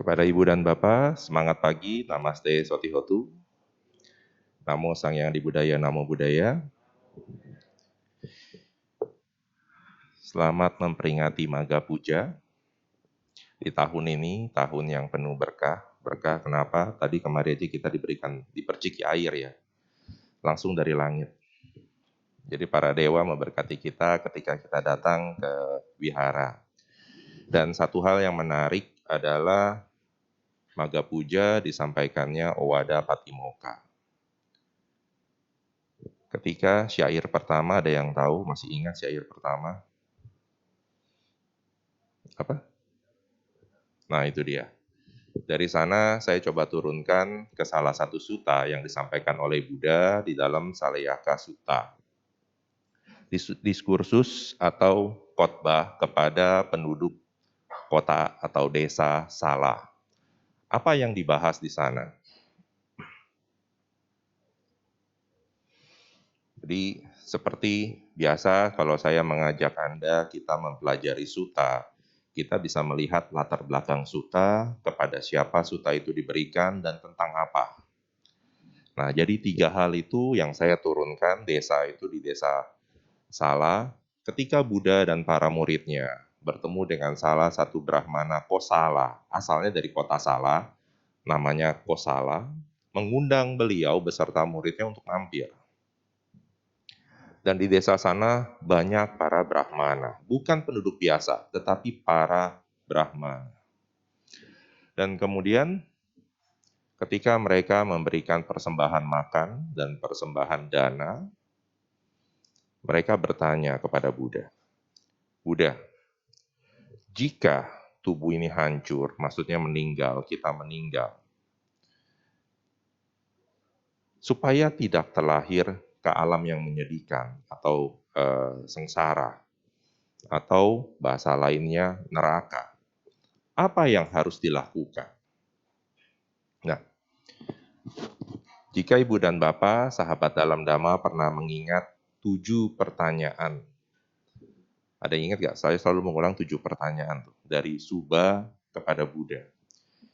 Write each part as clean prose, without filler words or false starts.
Kepada Ibu dan Bapak, semangat pagi, Namaste Sotihotu. Namo Sang Yang Adibudaya, Namo Buddhaya. Selamat memperingati Maga Puja. Di tahun ini, tahun yang penuh berkah. Berkah kenapa? Tadi kemarin aja kita diperciki air ya, langsung dari langit. Jadi para dewa memberkati kita ketika kita datang ke wihara. Dan satu hal yang menarik adalah Maga Puja disampaikannya Owada Patimokkha. Ketika syair pertama, ada yang tahu, masih ingat syair pertama? Apa? Nah itu dia. Dari sana saya coba turunkan ke salah satu sutta yang disampaikan oleh Buddha di dalam Salayaka Sutta. Diskursus atau khotbah kepada penduduk kota atau desa Sala. Apa yang dibahas di sana? Jadi seperti biasa kalau saya mengajak Anda kita mempelajari sutta, kita bisa melihat latar belakang sutta, kepada siapa sutta itu diberikan, dan tentang apa. Nah, jadi 3 hal itu yang saya turunkan desa itu di desa Sala, ketika Buddha dan para muridnya bertemu dengan salah satu Brahmana Kosala, asalnya dari kota Sala, namanya Kosala, mengundang beliau beserta muridnya untuk mampir. Dan di desa sana banyak para Brahmana, bukan penduduk biasa, tetapi para Brahmana. Dan kemudian ketika mereka memberikan persembahan makan dan persembahan dana, mereka bertanya kepada Buddha, Buddha, jika tubuh ini hancur, maksudnya meninggal, kita meninggal, supaya tidak terlahir ke alam yang menyedihkan atau sengsara, atau bahasa lainnya neraka, apa yang harus dilakukan? Nah, jika Ibu dan Bapak, sahabat dalam Dhamma pernah mengingat 7 pertanyaan. Ada yang ingat nggak? Saya selalu mengulang 7 pertanyaan tuh, dari Subha kepada Buddha,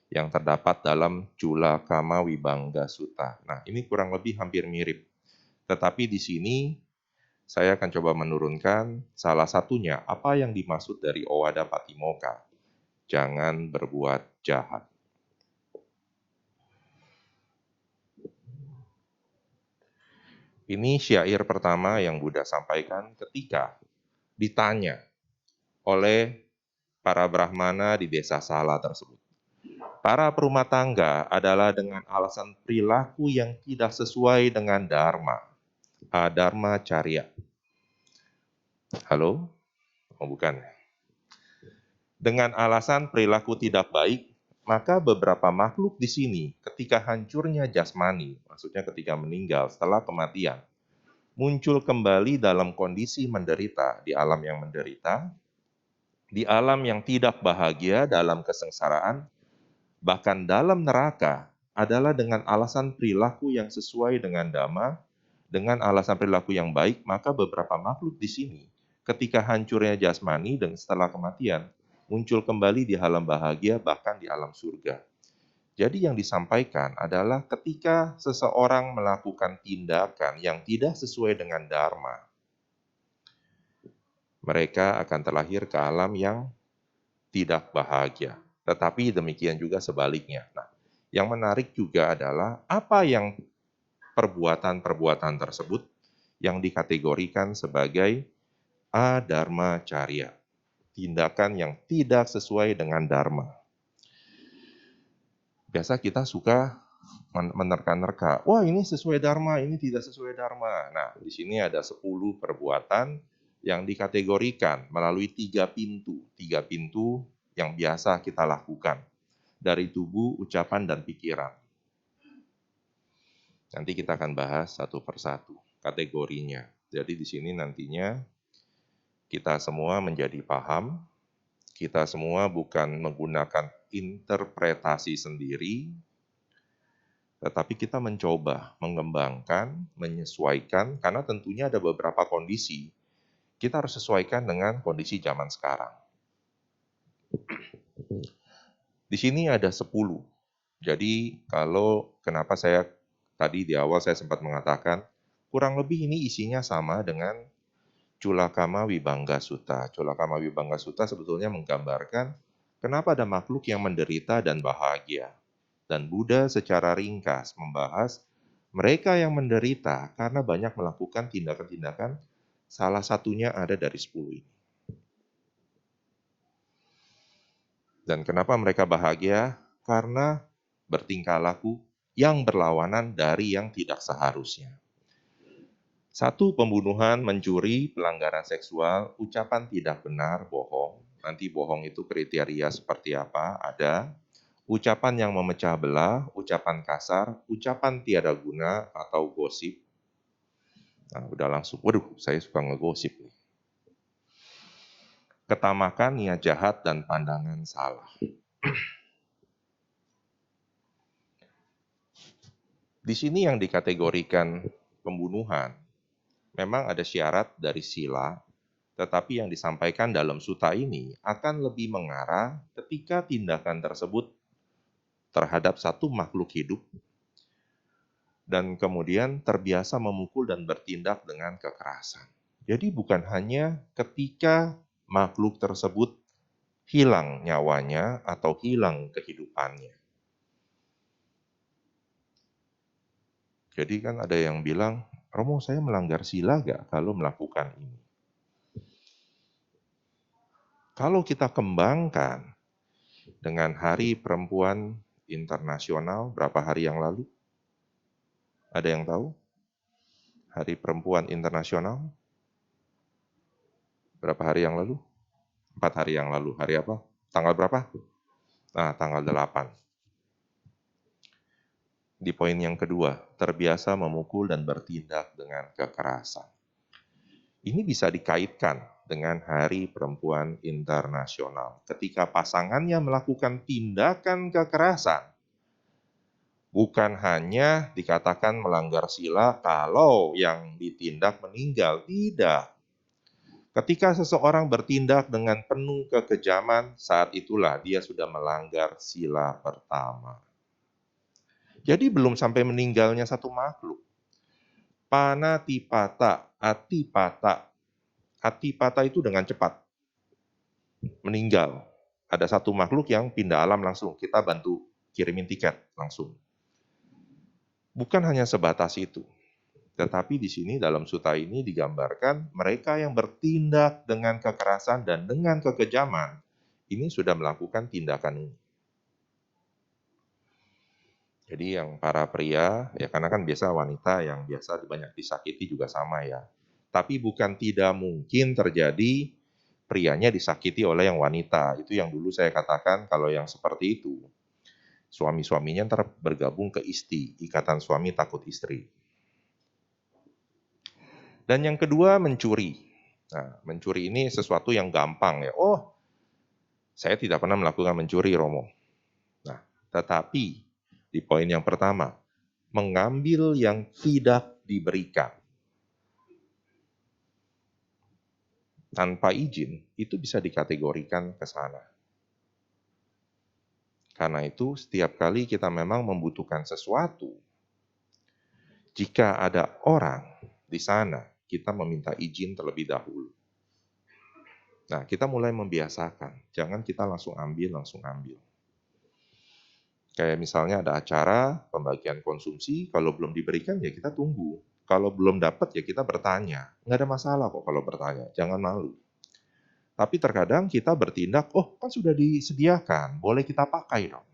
yang terdapat dalam Cula Kama Vibhanga Sutta. Nah, ini kurang lebih hampir mirip. Tetapi di sini saya akan coba menurunkan salah satunya, apa yang dimaksud dari Owada Patimokkha. Jangan berbuat jahat. Ini syair pertama yang Buddha sampaikan ketika ditanya oleh para Brahmana di desa Sala tersebut. Para perumah tangga adalah dengan alasan perilaku yang tidak sesuai dengan Dharma. Adharma Carya. Halo? Oh bukan. Dengan alasan perilaku tidak baik, maka beberapa makhluk di sini ketika hancurnya jasmani, maksudnya ketika meninggal setelah kematian, muncul kembali dalam kondisi menderita di alam yang menderita, di alam yang tidak bahagia dalam kesengsaraan, bahkan dalam neraka adalah dengan alasan perilaku yang sesuai dengan Dhamma, dengan alasan perilaku yang baik, maka beberapa makhluk di sini ketika hancurnya jasmani dan setelah kematian, muncul kembali di alam bahagia, bahkan di alam surga. Jadi yang disampaikan adalah ketika seseorang melakukan tindakan yang tidak sesuai dengan Dharma, mereka akan terlahir ke alam yang tidak bahagia. Tetapi demikian juga sebaliknya. Nah, yang menarik juga adalah apa yang perbuatan-perbuatan tersebut yang dikategorikan sebagai adharma carya, tindakan yang tidak sesuai dengan dharma. Biasa kita suka menerka-nerka, wah ini sesuai dharma, ini tidak sesuai dharma. Nah, di sini ada 10 perbuatan yang dikategorikan melalui 3 pintu. 3 pintu yang biasa kita lakukan dari tubuh, ucapan, dan pikiran. Nanti kita akan bahas satu persatu kategorinya. Jadi di sini nantinya kita semua menjadi paham, kita semua bukan menggunakan interpretasi sendiri, tetapi kita mencoba mengembangkan, menyesuaikan, karena tentunya ada beberapa kondisi. Kita harus sesuaikan dengan kondisi zaman sekarang. Di sini ada 10. Jadi kenapa saya tadi di awal saya sempat mengatakan, kurang lebih ini isinya sama dengan Culakama Wibangga Sutta. Culakama Wibangga Sutta sebetulnya menggambarkan kenapa ada makhluk yang menderita dan bahagia. Dan Buddha secara ringkas membahas mereka yang menderita karena banyak melakukan tindakan-tindakan, salah satunya ada dari 10 ini. Dan kenapa mereka bahagia? Karena bertingkah laku yang berlawanan dari yang tidak seharusnya. 1, pembunuhan, mencuri, pelanggaran seksual, ucapan tidak benar, bohong. Nanti bohong itu kriteria seperti apa? Ada. Ucapan yang memecah belah, ucapan kasar, ucapan tiada guna, atau gosip. Nah, udah langsung, waduh, saya suka ngegosip nih. Ketamakan, niat jahat, dan pandangan salah. Di sini yang dikategorikan pembunuhan, memang ada syarat dari sila, tetapi yang disampaikan dalam sutta ini akan lebih mengarah ketika tindakan tersebut terhadap satu makhluk hidup dan kemudian terbiasa memukul dan bertindak dengan kekerasan. Jadi bukan hanya ketika makhluk tersebut hilang nyawanya atau hilang kehidupannya. Jadi kan ada yang bilang, Romo saya melanggar sila gak kalau melakukan ini? Kalau kita kembangkan dengan Hari Perempuan Internasional berapa hari yang lalu? Ada yang tahu? Hari Perempuan Internasional berapa hari yang lalu? 4 hari yang lalu. Hari apa? Tanggal berapa? Nah, tanggal 8. Di poin yang kedua, terbiasa memukul dan bertindak dengan kekerasan. Ini bisa dikaitkan dengan Hari Perempuan Internasional. Ketika pasangannya melakukan tindakan kekerasan, bukan hanya dikatakan melanggar sila kalau yang ditindak meninggal, tidak. Ketika seseorang bertindak dengan penuh kekejaman, saat itulah dia sudah melanggar sila pertama. Jadi belum sampai meninggalnya satu makhluk. Panatipata, atipata. Atipata itu dengan cepat meninggal. Ada satu makhluk yang pindah alam langsung, kita bantu kirimin tiket langsung. Bukan hanya sebatas itu. Tetapi di sini dalam sutta ini digambarkan mereka yang bertindak dengan kekerasan dan dengan kekejaman ini sudah melakukan tindakan ini. Jadi yang para pria, ya karena kan biasa wanita yang biasa banyak disakiti juga sama ya. Tapi bukan tidak mungkin terjadi prianya disakiti oleh yang wanita. Itu yang dulu saya katakan kalau yang seperti itu. Suami-suaminya ntar bergabung ke isti, ikatan suami takut istri. Dan yang kedua mencuri. Nah, mencuri ini sesuatu yang gampang ya. Oh, saya tidak pernah melakukan mencuri, Romo. Nah, tetapi di poin yang pertama, mengambil yang tidak diberikan tanpa izin, itu bisa dikategorikan ke sana. Karena itu, setiap kali kita memang membutuhkan sesuatu, jika ada orang di sana, kita meminta izin terlebih dahulu. Nah, kita mulai membiasakan, jangan kita langsung ambil. Kayak misalnya ada acara pembagian konsumsi, kalau belum diberikan ya kita tunggu. Kalau belum dapat ya kita bertanya. Nggak ada masalah kok kalau bertanya, jangan malu. Tapi terkadang kita bertindak, oh kan sudah disediakan, boleh kita pakai dong.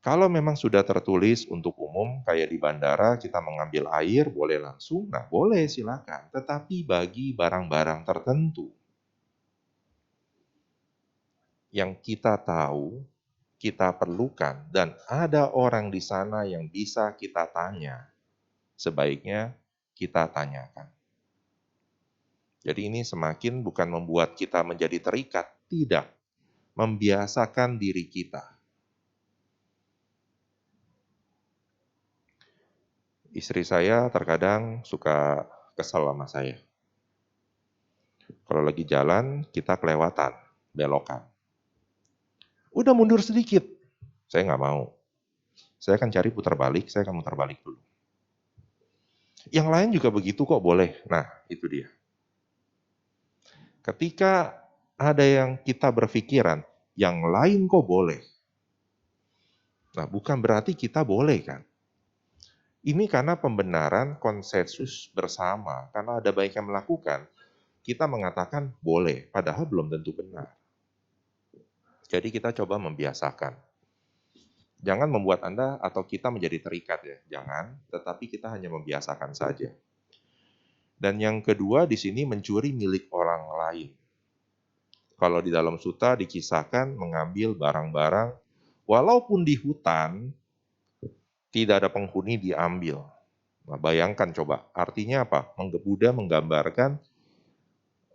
Kalau memang sudah tertulis untuk umum, kayak di bandara kita mengambil air, boleh langsung, nah boleh silakan. Tetapi bagi barang-barang tertentu, yang kita tahu, kita perlukan, dan ada orang di sana yang bisa kita tanya, sebaiknya kita tanyakan. Jadi ini semakin bukan membuat kita menjadi terikat, tidak. Membiasakan diri kita. Istri saya terkadang suka kesal sama saya. Kalau lagi jalan, kita kelewatan. belokan. Udah mundur sedikit, saya nggak mau. Saya akan cari putar balik, saya akan mutar balik dulu. Yang lain juga begitu kok, boleh. Nah, itu dia. Ketika ada yang kita berpikiran, yang lain kok boleh. Nah, bukan berarti kita boleh kan. Ini karena pembenaran konsensus bersama. Karena ada banyak yang melakukan, kita mengatakan boleh, padahal belum tentu benar. Jadi kita coba membiasakan. Jangan membuat Anda atau kita menjadi terikat ya, jangan. Tetapi kita hanya membiasakan saja. Dan yang kedua di sini mencuri milik orang lain. Kalau di dalam suta dikisahkan mengambil barang-barang, walaupun di hutan tidak ada penghuni diambil. Nah, bayangkan coba, artinya apa? Buddha menggambarkan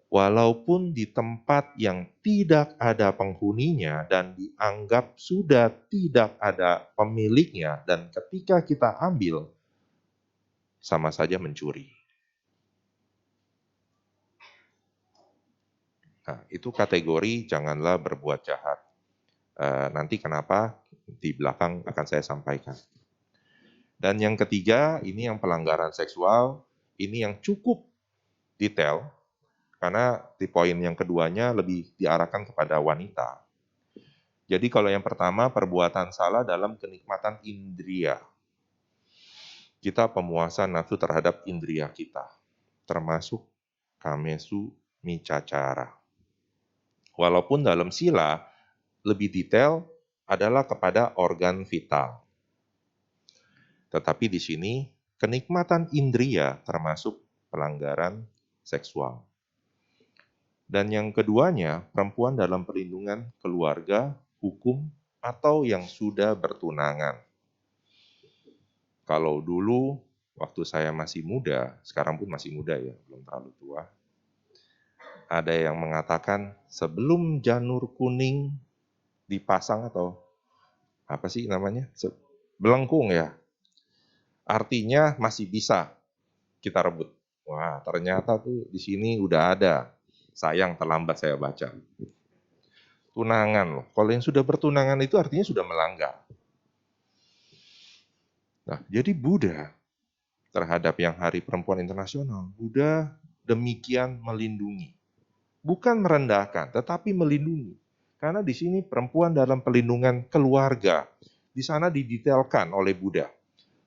walaupun di tempat yang tidak ada penghuninya dan dianggap sudah tidak ada pemiliknya, dan ketika kita ambil, sama saja mencuri. Nah, itu kategori janganlah berbuat jahat. Nanti kenapa di belakang akan saya sampaikan. Dan yang ketiga, ini yang pelanggaran seksual, ini yang cukup detail, karena di poin yang keduanya lebih diarahkan kepada wanita. Jadi kalau yang pertama, perbuatan salah dalam kenikmatan indria. Kita pemuasan nafsu terhadap indria kita, termasuk kamesu micacara. Walaupun dalam sila, lebih detail adalah kepada organ vital. Tetapi di sini, kenikmatan indria termasuk pelanggaran seksual. Dan yang keduanya, perempuan dalam perlindungan keluarga, hukum, atau yang sudah bertunangan. Kalau dulu, waktu saya masih muda, sekarang pun masih muda ya, belum terlalu tua, ada yang mengatakan sebelum janur kuning dipasang atau apa sih namanya? Belengkung ya. Artinya masih bisa kita rebut. Wah, ternyata tuh di sini udah ada. Sayang terlambat saya baca. Tunangan loh. Kalau yang sudah bertunangan itu artinya sudah melanggar. Nah, jadi Buddha terhadap yang Hari Perempuan Internasional, Buddha demikian melindungi. Bukan merendahkan, tetapi melindungi. Karena di sini perempuan dalam perlindungan keluarga. Di sana didetailkan oleh Buddha.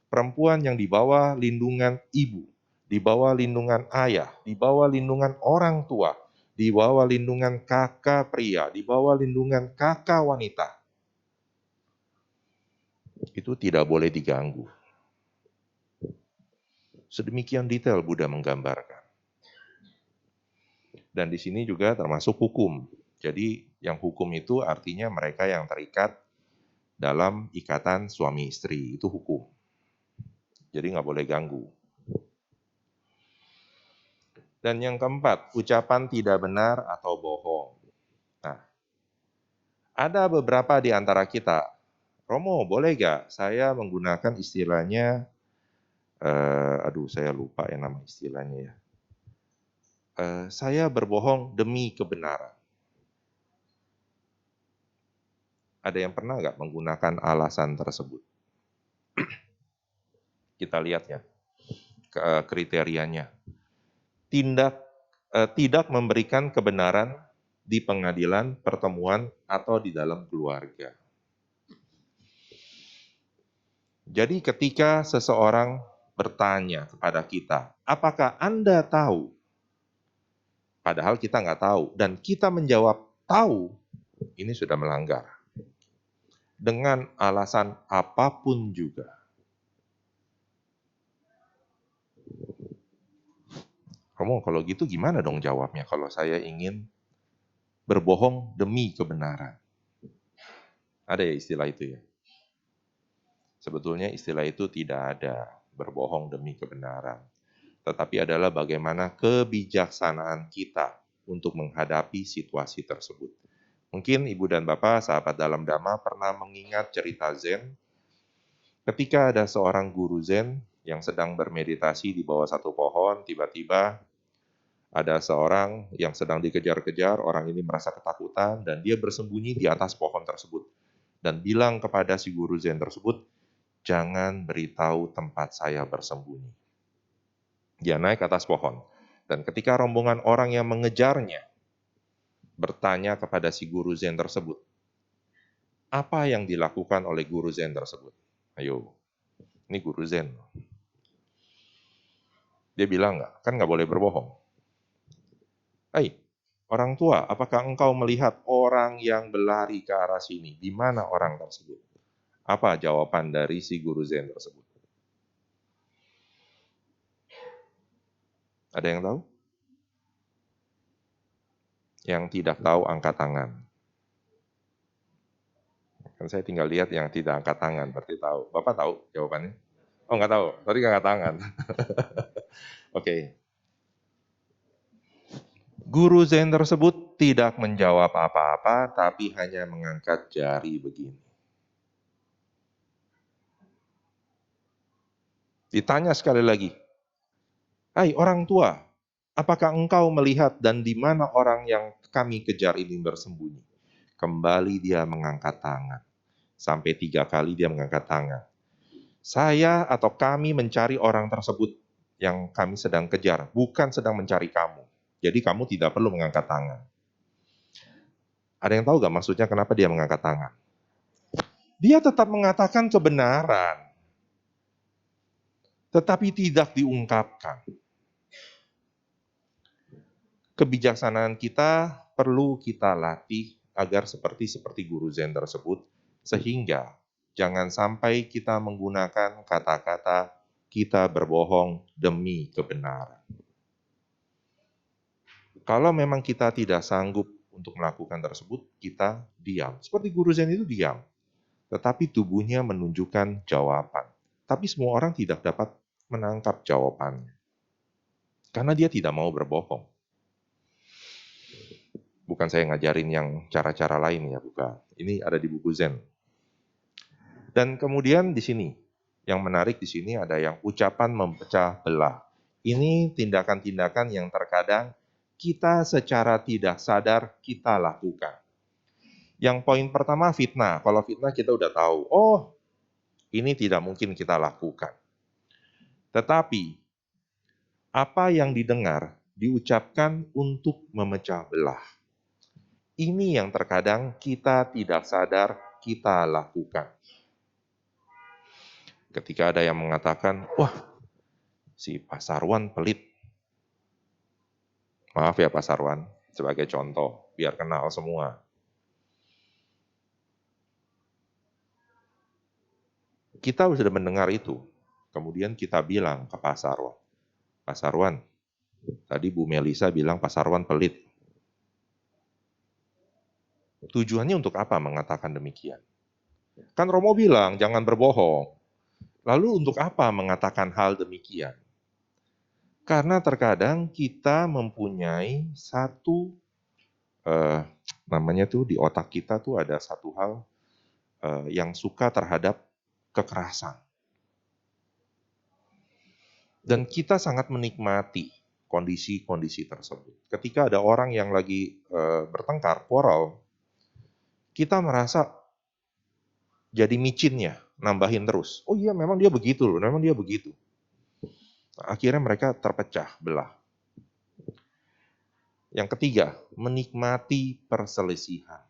Perempuan yang di bawah lindungan ibu, di bawah lindungan ayah, di bawah lindungan orang tua, di bawah lindungan kakak pria, di bawah lindungan kakak wanita. Itu tidak boleh diganggu. Sedemikian detail Buddha menggambarkan. Dan di sini juga termasuk hukum. Jadi yang hukum itu artinya mereka yang terikat dalam ikatan suami istri, itu hukum. Jadi nggak boleh ganggu. Dan yang keempat, ucapan tidak benar atau bohong. Nah, ada beberapa di antara kita, Romo boleh gak saya menggunakan istilahnya, saya lupa ya nama istilahnya ya. Saya berbohong demi kebenaran. Ada yang pernah nggak menggunakan alasan tersebut? Kita lihat ya kriterianya. Tidak memberikan kebenaran di pengadilan, pertemuan, atau di dalam keluarga. Jadi ketika seseorang bertanya kepada kita, apakah Anda tahu? Padahal kita nggak tahu. Dan kita menjawab tahu, ini sudah melanggar. Dengan alasan apapun juga. Kamu kalau gitu gimana dong jawabnya kalau saya ingin berbohong demi kebenaran? Ada ya istilah itu ya? Sebetulnya istilah itu tidak ada, berbohong demi kebenaran. Tetapi adalah bagaimana kebijaksanaan kita untuk menghadapi situasi tersebut. Mungkin Ibu dan Bapak, sahabat dalam Dhamma, pernah mengingat cerita Zen. Ketika ada seorang guru Zen yang sedang bermeditasi di bawah satu pohon, tiba-tiba Ada seorang yang sedang dikejar-kejar, orang ini merasa ketakutan, dan dia bersembunyi di atas pohon tersebut. Dan bilang kepada si guru Zen tersebut, jangan beritahu tempat saya bersembunyi. Dia naik ke atas pohon. Dan ketika rombongan orang yang mengejarnya bertanya kepada si guru Zen tersebut, apa yang dilakukan oleh guru Zen tersebut? Ayo, ini guru Zen. Dia bilang nggak boleh berbohong. Hai, orang tua, apakah engkau melihat orang yang berlari ke arah sini? Di mana orang tersebut? Apa jawaban dari si guru Zen tersebut? Ada yang tahu? Yang tidak tahu angkat tangan. Kan saya tinggal lihat yang tidak angkat tangan, berarti tahu. Bapak tahu jawabannya? Oh, nggak tahu, tadi nggak angkat tangan. Oke. Guru Zen tersebut tidak menjawab apa-apa, tapi hanya mengangkat jari begini. Ditanya sekali lagi, hai orang tua, apakah engkau melihat dan di mana orang yang kami kejar ini bersembunyi? Kembali dia mengangkat tangan. Sampai 3 kali dia mengangkat tangan. Saya atau kami mencari orang tersebut yang kami sedang kejar, bukan sedang mencari kamu. Jadi kamu tidak perlu mengangkat tangan. Ada yang tahu gak maksudnya kenapa dia mengangkat tangan? Dia tetap mengatakan kebenaran, tetapi tidak diungkapkan. Kebijaksanaan kita perlu kita latih agar seperti guru Zen tersebut, sehingga jangan sampai kita menggunakan kata-kata kita berbohong demi kebenaran. Kalau memang kita tidak sanggup untuk melakukan tersebut, kita diam. Seperti guru Zen itu diam, tetapi tubuhnya menunjukkan jawaban. Tapi semua orang tidak dapat menangkap jawabannya, karena dia tidak mau berbohong. Bukan saya ngajarin yang cara-cara lain ya, bukan. Ini ada di buku Zen. Dan kemudian di sini, yang menarik di sini ada yang ucapan memecah belah. Ini tindakan-tindakan yang terkadang kita secara tidak sadar kita lakukan. Yang poin pertama fitnah. Kalau fitnah kita udah tahu, oh ini tidak mungkin kita lakukan. Tetapi apa yang didengar diucapkan untuk memecah belah. Ini yang terkadang kita tidak sadar kita lakukan. Ketika ada yang mengatakan, wah si Pak Sarwan pelit. Maaf ya Pak Sarwan, sebagai contoh, biar kenal semua. Kita sudah mendengar itu, kemudian kita bilang ke Pak Sarwan, Pak Sarwan, tadi Bu Melisa bilang Pak Sarwan pelit. Tujuannya untuk apa mengatakan demikian? Kan Romo bilang jangan berbohong. Lalu untuk apa mengatakan hal demikian? Karena terkadang kita mempunyai satu, namanya tuh di otak kita tuh ada satu hal yang suka terhadap kekerasan. Dan kita sangat menikmati kondisi-kondisi tersebut. Ketika ada orang yang lagi bertengkar, quarrel, kita merasa jadi micinnya, nambahin terus. Oh iya memang dia begitu loh, memang dia begitu. Akhirnya mereka terpecah belah. Yang ketiga, menikmati perselisihan.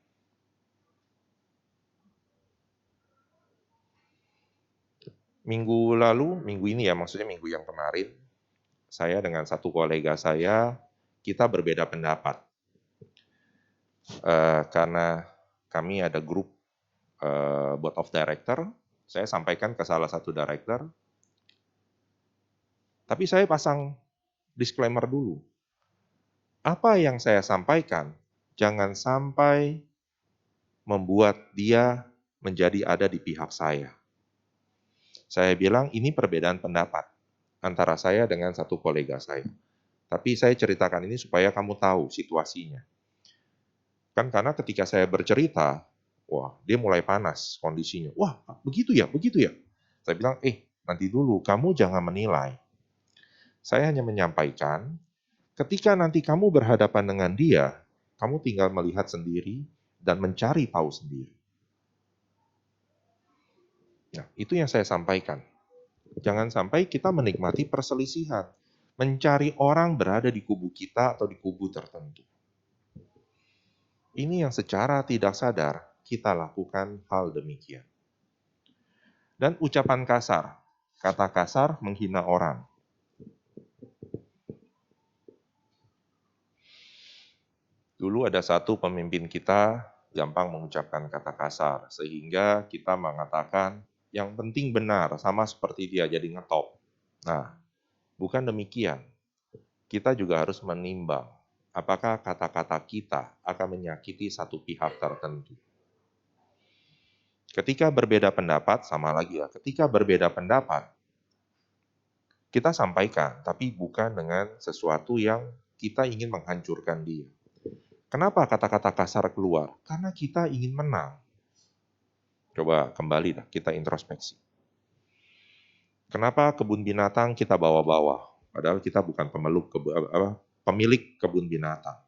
Minggu lalu, minggu ini ya, maksudnya minggu yang kemarin, saya dengan satu kolega saya, kita berbeda pendapat. Karena kami ada grup board of director, saya sampaikan ke salah satu director, tapi saya pasang disclaimer dulu. Apa yang saya sampaikan, jangan sampai membuat dia menjadi ada di pihak saya. Saya bilang ini perbedaan pendapat antara saya dengan satu kolega saya. Tapi saya ceritakan ini supaya kamu tahu situasinya. Kan karena ketika saya bercerita, wah dia mulai panas kondisinya. Wah begitu ya, begitu ya. Saya bilang, nanti dulu, kamu jangan menilai. Saya hanya menyampaikan, Ketika nanti kamu berhadapan dengan dia, kamu tinggal melihat sendiri dan mencari tahu sendiri. Nah, itu yang saya sampaikan. Jangan sampai kita menikmati perselisihan, mencari orang berada di kubu kita atau di kubu tertentu. Ini yang secara tidak sadar kita lakukan hal demikian. Dan ucapan kasar, kata kasar menghina orang. Dulu ada satu pemimpin kita gampang mengucapkan kata kasar, sehingga kita mengatakan yang penting benar, sama seperti dia jadi ngetop. Nah, bukan demikian. Kita juga harus menimbang apakah kata-kata kita akan menyakiti satu pihak tertentu. Ketika berbeda pendapat, sama lagi ya, ketika berbeda pendapat, kita sampaikan, tapi bukan dengan sesuatu yang kita ingin menghancurkan dia. Kenapa kata-kata kasar keluar? Karena kita ingin menang. Coba kembali dah, kita introspeksi. Kenapa kebun binatang kita bawa-bawa? Padahal kita bukan pemilik kebun binatang.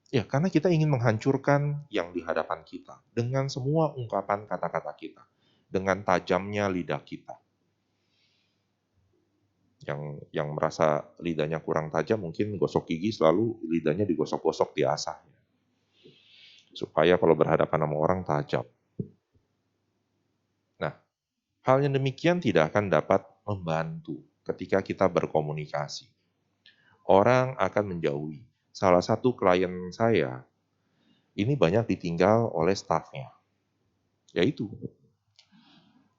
Ya, karena kita ingin menghancurkan yang di hadapan kita dengan semua ungkapan kata-kata kita, dengan tajamnya lidah kita. Yang merasa lidahnya kurang tajam mungkin gosok gigi selalu lidahnya digosok-gosok, diasah. Supaya kalau berhadapan sama orang tajam. Nah, hal yang demikian tidak akan dapat membantu ketika kita berkomunikasi. Orang akan menjauhi. Salah satu klien saya, ini banyak ditinggal oleh stafnya. Yaitu,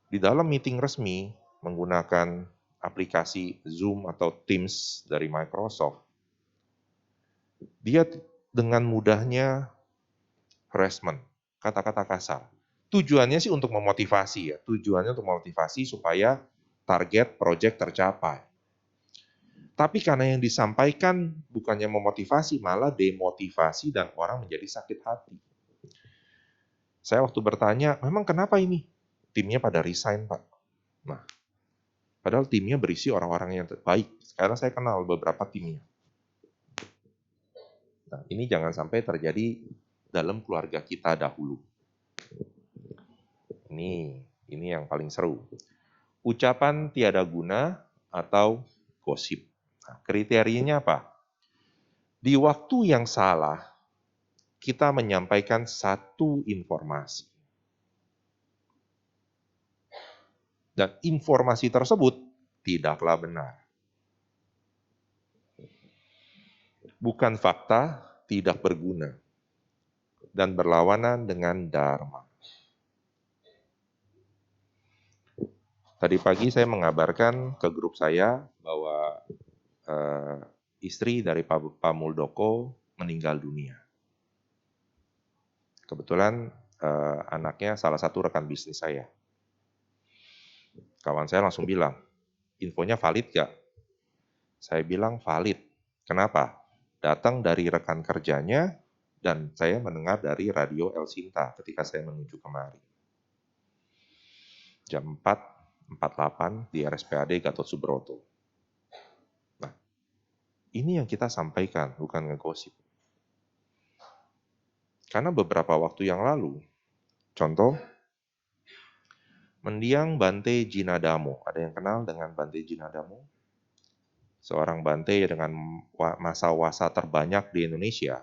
di dalam meeting resmi menggunakan aplikasi Zoom atau Teams dari Microsoft, dia dengan mudahnya harassment, kata-kata kasar. Tujuannya sih untuk memotivasi ya, tujuannya untuk memotivasi supaya target project tercapai. Tapi karena yang disampaikan bukannya memotivasi, malah demotivasi dan orang menjadi sakit hati. Saya waktu bertanya, memang kenapa ini? Timnya pada resign, Pak. Nah, padahal timnya berisi orang-orang yang baik. Karena saya kenal beberapa timnya. Nah, ini jangan sampai terjadi dalam keluarga kita dahulu. Ini yang paling seru. Ucapan tiada guna atau gosip. Nah, kriterianya apa? Di waktu yang salah, kita menyampaikan satu informasi. Dan informasi tersebut tidaklah benar. Bukan fakta, tidak berguna. Dan berlawanan dengan dharma. Tadi pagi saya mengabarkan ke grup saya bahwa istri dari Pak Muldoko meninggal dunia. Kebetulan anaknya salah satu rekan bisnis saya. Kawan saya langsung bilang, infonya valid gak? Saya bilang valid. Kenapa? Datang dari rekan kerjanya dan saya mendengar dari radio El Sinta ketika saya menuju kemari. Jam 4.48 di RSPAD Gatot Subroto. Nah, ini yang kita sampaikan, bukan ngegosip. Karena beberapa waktu yang lalu, contoh, mendiang Bante Djinadamo. Ada yang kenal dengan Bante Djinadamo? Seorang Bante dengan masa wasa terbanyak di Indonesia.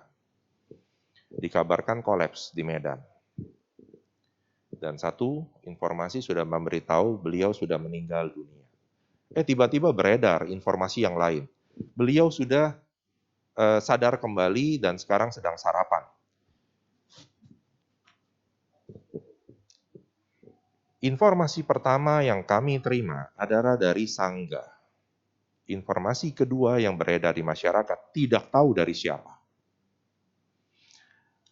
Dikabarkan kolaps di Medan. Dan satu informasi sudah memberitahu beliau sudah meninggal dunia. Tiba-tiba beredar informasi yang lain. Beliau sudah sadar kembali dan sekarang sedang sarapan. Informasi pertama yang kami terima adalah dari Sangga. Informasi kedua yang beredar di masyarakat tidak tahu dari siapa.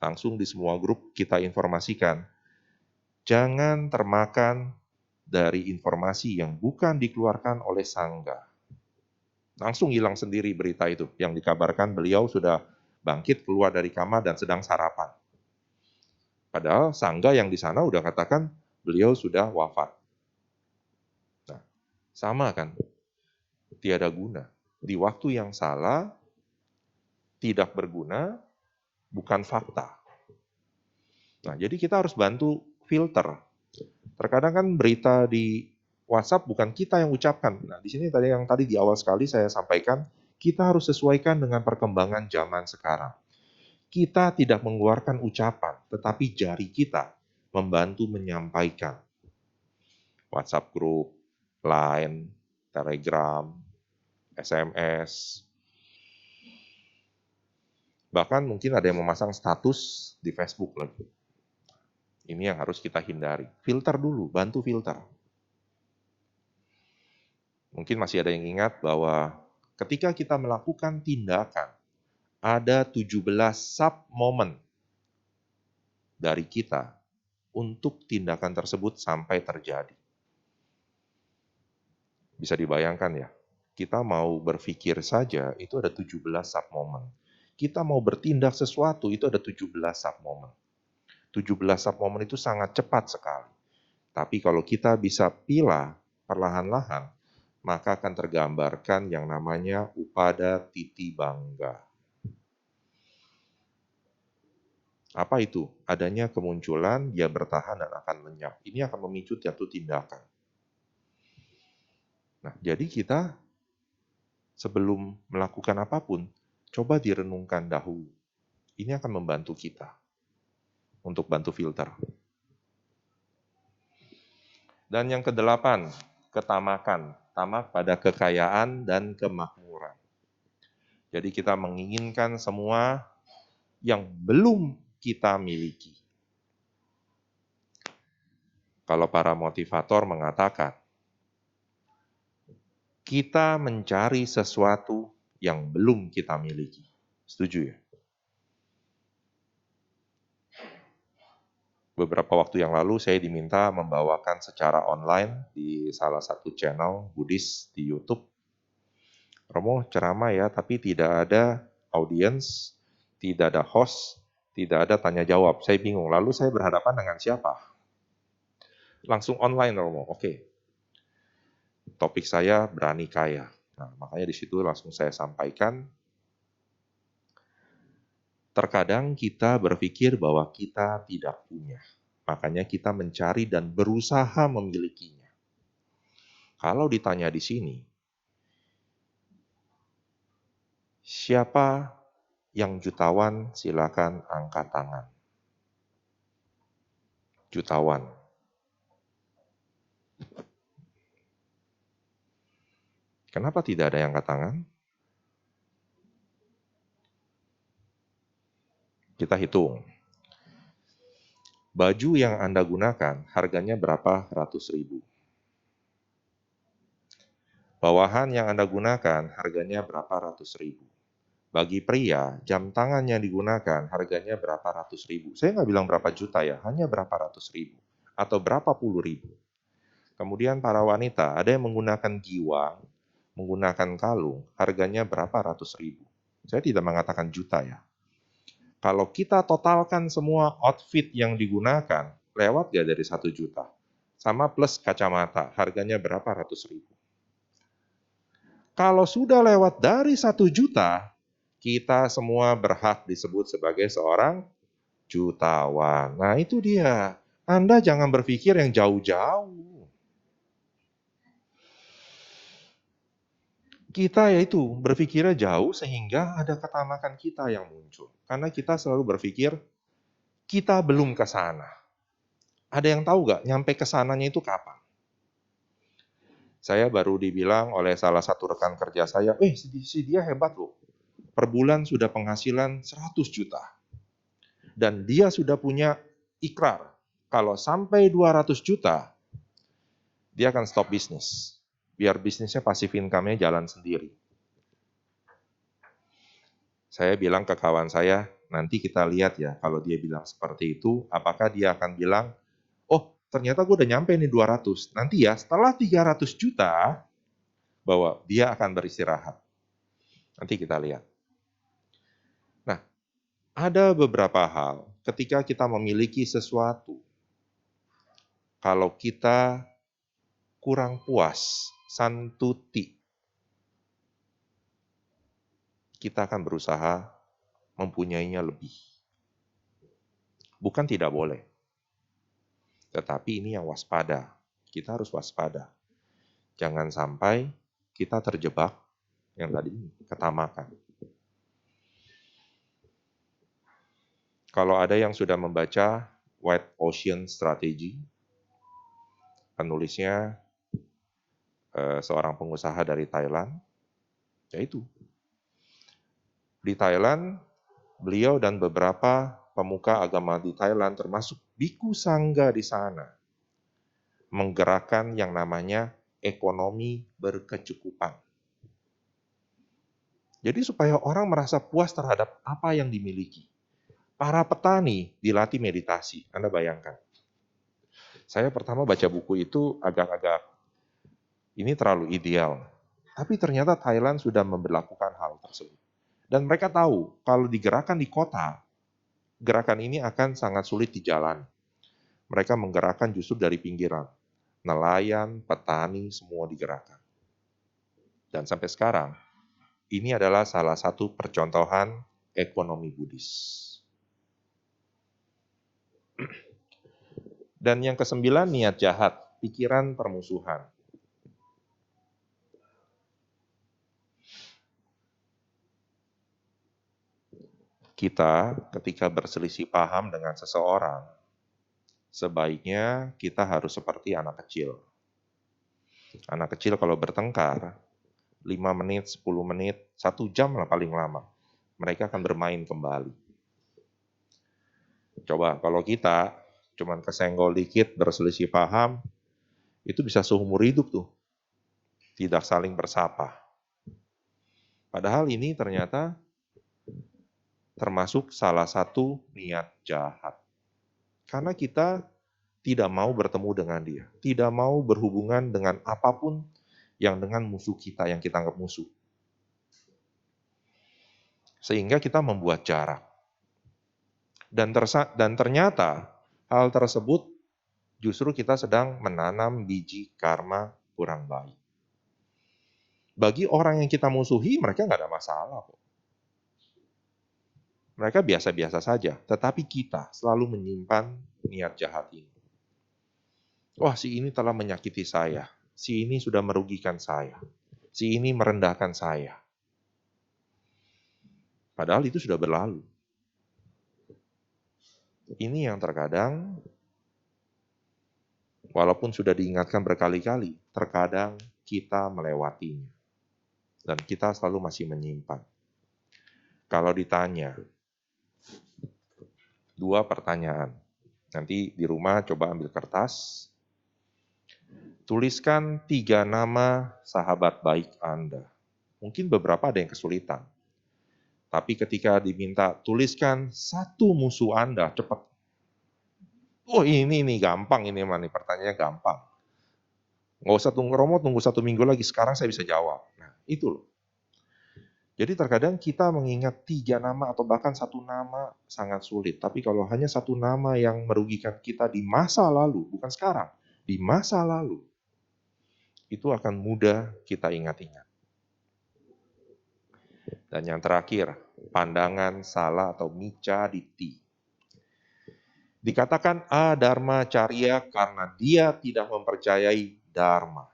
Langsung di semua grup kita informasikan, jangan termakan dari informasi yang bukan dikeluarkan oleh Sangga. Langsung hilang sendiri berita itu, yang dikabarkan beliau sudah bangkit keluar dari kamar dan sedang sarapan. Padahal Sangga yang di sana udah katakan beliau sudah wafat. Nah, sama kan, tiada guna. Di waktu yang salah, tidak berguna, bukan fakta. Nah, jadi kita harus bantu filter. Terkadang kan berita di WhatsApp bukan kita yang ucapkan. Nah, di sini yang tadi di awal sekali saya sampaikan, kita harus sesuaikan dengan perkembangan zaman sekarang. Kita tidak mengeluarkan ucapan, tetapi jari kita membantu menyampaikan. WhatsApp group, Line, Telegram, SMS. Bahkan mungkin ada yang memasang status di Facebook lagi. Ini yang harus kita hindari. Filter dulu, bantu filter. Mungkin masih ada yang ingat bahwa ketika kita melakukan tindakan, ada 17 sub-moment dari kita untuk tindakan tersebut sampai terjadi. Bisa dibayangkan ya, kita mau berpikir saja itu ada 17 sub-moment. Kita mau bertindak sesuatu itu ada 17 sub-moment. 17 sub-moment itu sangat cepat sekali. Tapi kalau kita bisa pilah perlahan-lahan, maka akan tergambarkan yang namanya upada titi bangga. Apa itu? Adanya kemunculan, dia bertahan dan akan lenyap. Ini akan memicu satu tindakan. Nah, jadi kita sebelum melakukan apapun, coba direnungkan dahulu. Ini akan membantu kita untuk bantu filter. Dan yang kedelapan, ketamakan. Tamak pada kekayaan dan kemakmuran. Jadi kita menginginkan semua yang belum kita miliki. Kalau para motivator mengatakan, kita mencari sesuatu yang belum kita miliki. Setuju ya? Beberapa waktu yang lalu saya diminta membawakan secara online di salah satu channel Buddhis di YouTube. Romo ceramah ya, tapi tidak ada audiens, tidak ada host, tidak ada tanya jawab. Saya bingung, lalu saya berhadapan dengan siapa? Langsung online Romo, oke. Topik saya berani kaya. Nah, makanya di situ langsung saya sampaikan. Terkadang kita berpikir bahwa kita tidak punya. Makanya kita mencari dan berusaha memilikinya. Kalau ditanya di sini, siapa yang jutawan? Silakan angkat tangan. Jutawan. Kenapa tidak ada yang angkat tangan? Kita hitung. Baju yang Anda gunakan harganya berapa ratus ribu. Bawahan yang Anda gunakan harganya berapa ratus ribu. Bagi pria, jam tangan yang digunakan harganya berapa ratus ribu. Saya nggak bilang berapa juta ya, hanya berapa ratus ribu. Atau berapa puluh ribu. Kemudian para wanita, ada yang menggunakan giwang, menggunakan kalung, harganya berapa ratus ribu. Saya tidak mengatakan juta ya. Kalau kita totalkan semua outfit yang digunakan, lewat ya dari 1 juta. Sama plus kacamata, harganya berapa ratus ribu. Kalau sudah lewat dari 1 juta, kita semua berhak disebut sebagai seorang jutawan. Nah itu dia. Anda jangan berpikir yang jauh-jauh. Kita yaitu berpikirnya jauh sehingga ada ketamakan kita yang muncul. Karena kita selalu berpikir, kita belum ke sana. Ada yang tahu nggak nyampe ke sananya itu kapan? Saya baru dibilang oleh salah satu rekan kerja saya, si dia hebat loh. Per bulan sudah penghasilan 100 juta. Dan dia sudah punya ikrar. Kalau sampai 200 juta, dia akan stop bisnis. Biar bisnisnya passive income-nya jalan sendiri. Saya bilang ke kawan saya, nanti kita lihat ya, kalau dia bilang seperti itu, apakah dia akan bilang, oh ternyata gue udah nyampe nih 200. Nanti ya setelah 300 juta, bahwa dia akan beristirahat. Nanti kita lihat. Nah, ada beberapa hal ketika kita memiliki sesuatu, kalau kita kurang puas, santuti, kita akan berusaha mempunyainya lebih. Bukan tidak boleh. Tetapi ini yang waspada. Kita harus waspada. Jangan sampai kita terjebak yang tadi ketamakan. Kalau ada yang sudah membaca White Ocean Strategy, penulisnya seorang pengusaha dari Thailand, yaitu di Thailand, beliau dan beberapa pemuka agama di Thailand, termasuk Biku Sangga di sana, menggerakkan yang namanya ekonomi berkecukupan. Jadi supaya orang merasa puas terhadap apa yang dimiliki. Para petani dilatih meditasi, Anda bayangkan. Saya pertama baca buku itu agak-agak, ini terlalu ideal. Tapi ternyata Thailand sudah memberlakukan hal tersebut. Dan mereka tahu kalau digerakkan di kota, gerakan ini akan sangat sulit dijalani. Mereka menggerakkan justru dari pinggiran. Nelayan, petani, semua digerakkan. Dan sampai sekarang, ini adalah salah satu percontohan ekonomi Buddhis. Dan yang ke-9, niat jahat, pikiran permusuhan. Kita ketika berselisih paham dengan seseorang, sebaiknya kita harus seperti anak kecil. Anak kecil kalau bertengkar, 5 menit, 10 menit, 1 jam lah paling lama. Mereka akan bermain kembali. Coba kalau kita cuman kesenggol dikit, berselisih paham, itu bisa seumur hidup tuh. Tidak saling bersapa. Padahal ini ternyata termasuk salah satu niat jahat. Karena kita tidak mau bertemu dengan dia. Tidak mau berhubungan dengan apapun yang dengan musuh kita, yang kita anggap musuh. Sehingga kita membuat jarak. Dan ternyata hal tersebut justru kita sedang menanam biji karma kurang baik. Bagi orang yang kita musuhi, mereka nggak ada masalah kok. Mereka biasa-biasa saja, tetapi kita selalu menyimpan niat jahat ini. Wah, si ini telah menyakiti saya. Si ini sudah merugikan saya. Si ini merendahkan saya. Padahal itu sudah berlalu. Ini yang terkadang, walaupun sudah diingatkan berkali-kali, terkadang kita melewatinya. Dan kita selalu masih menyimpan. Kalau ditanya, 2 pertanyaan. Nanti di rumah coba ambil kertas, tuliskan 3 nama sahabat baik Anda. Mungkin beberapa ada yang kesulitan. Tapi ketika diminta tuliskan 1 musuh Anda, cepat. Oh ini gampang ini mah nih, pertanyaannya gampang. Nggak usah tunggu Romo, tunggu 1 minggu lagi, sekarang saya bisa jawab. Nah itu loh. Jadi terkadang kita mengingat 3 nama atau bahkan 1 nama sangat sulit. Tapi kalau hanya 1 nama yang merugikan kita di masa lalu, bukan sekarang, di masa lalu, itu akan mudah kita ingat-ingat. Dan yang terakhir, pandangan salah atau mica ditti. Dikatakan adharma carya karena dia tidak mempercayai dharma.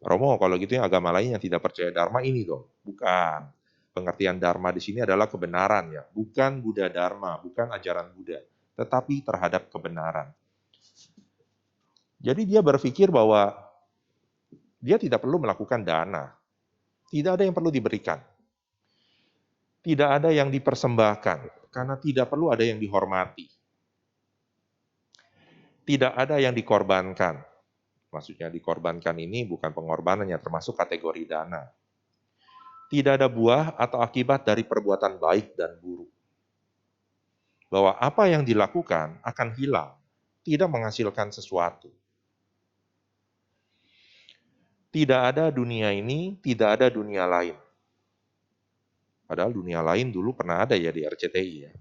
Romo, kalau gitu yang agama lain yang tidak percaya dharma ini dong. Bukan. Pengertian dharma di sini adalah kebenaran ya. Bukan Buddha dharma, bukan ajaran Buddha. Tetapi terhadap kebenaran. Jadi dia berpikir bahwa dia tidak perlu melakukan dana. Tidak ada yang perlu diberikan. Tidak ada yang dipersembahkan. Karena tidak perlu ada yang dihormati. Tidak ada yang dikorbankan. Maksudnya dikorbankan ini bukan pengorbanannya, termasuk kategori dana. Tidak ada buah atau akibat dari perbuatan baik dan buruk. Bahwa apa yang dilakukan akan hilang, tidak menghasilkan sesuatu. Tidak ada dunia ini, tidak ada dunia lain. Padahal dunia lain dulu pernah ada ya di RCTI ya.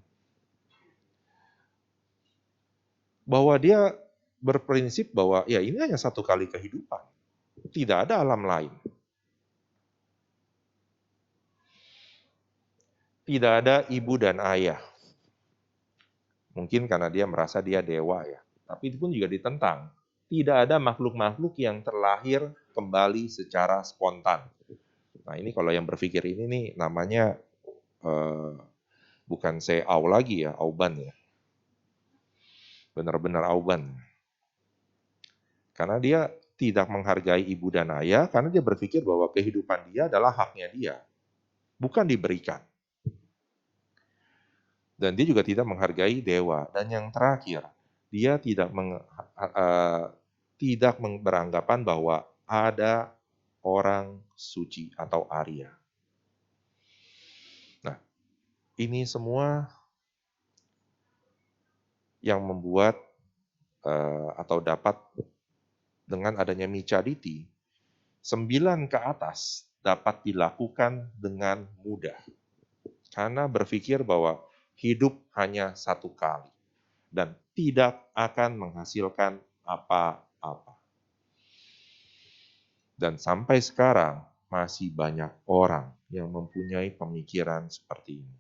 Bahwa dia berprinsip bahwa ya ini hanya 1 kali kehidupan. Tidak ada alam lain. Tidak ada ibu dan ayah. Mungkin karena dia merasa dia dewa ya. Tapi itu pun juga ditentang. Tidak ada makhluk-makhluk yang terlahir kembali secara spontan. Nah ini kalau yang berpikir ini nih namanya bukan au lagi ya, auban ya. Benar-benar auban. Karena dia tidak menghargai ibu dan ayah karena dia berpikir bahwa kehidupan dia adalah haknya dia, bukan diberikan. Dan dia juga tidak menghargai dewa. Dan yang terakhir, dia tidak beranggapan bahwa ada orang suci atau Arya. Nah, ini semua yang membuat atau dapat dengan adanya Micaditi, 9 ke atas dapat dilakukan dengan mudah. Karena berpikir bahwa hidup hanya satu kali dan tidak akan menghasilkan apa-apa. Dan sampai sekarang masih banyak orang yang mempunyai pemikiran seperti ini.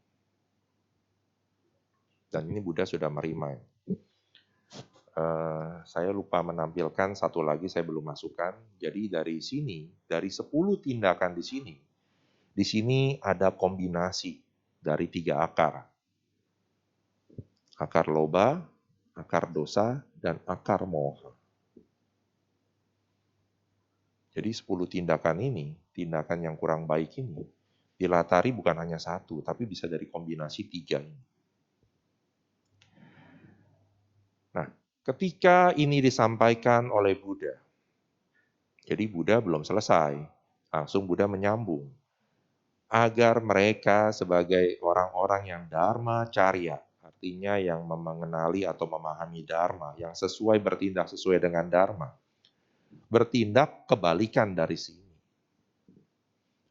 Dan ini Buddha sudah merimain. Saya lupa menampilkan satu lagi, saya belum masukkan. Jadi dari sini, dari 10 tindakan di sini ada kombinasi dari 3 akar. Akar loba, akar dosa, dan akar moha. Jadi 10 tindakan ini, tindakan yang kurang baik ini, dilatari bukan hanya satu, tapi bisa dari kombinasi 3 ini. Nah, ketika ini disampaikan oleh Buddha, jadi Buddha belum selesai, langsung Buddha menyambung. Agar mereka sebagai orang-orang yang dharma carya, artinya yang mengenali atau memahami dharma, yang bertindak sesuai dengan dharma, bertindak kebalikan dari sini.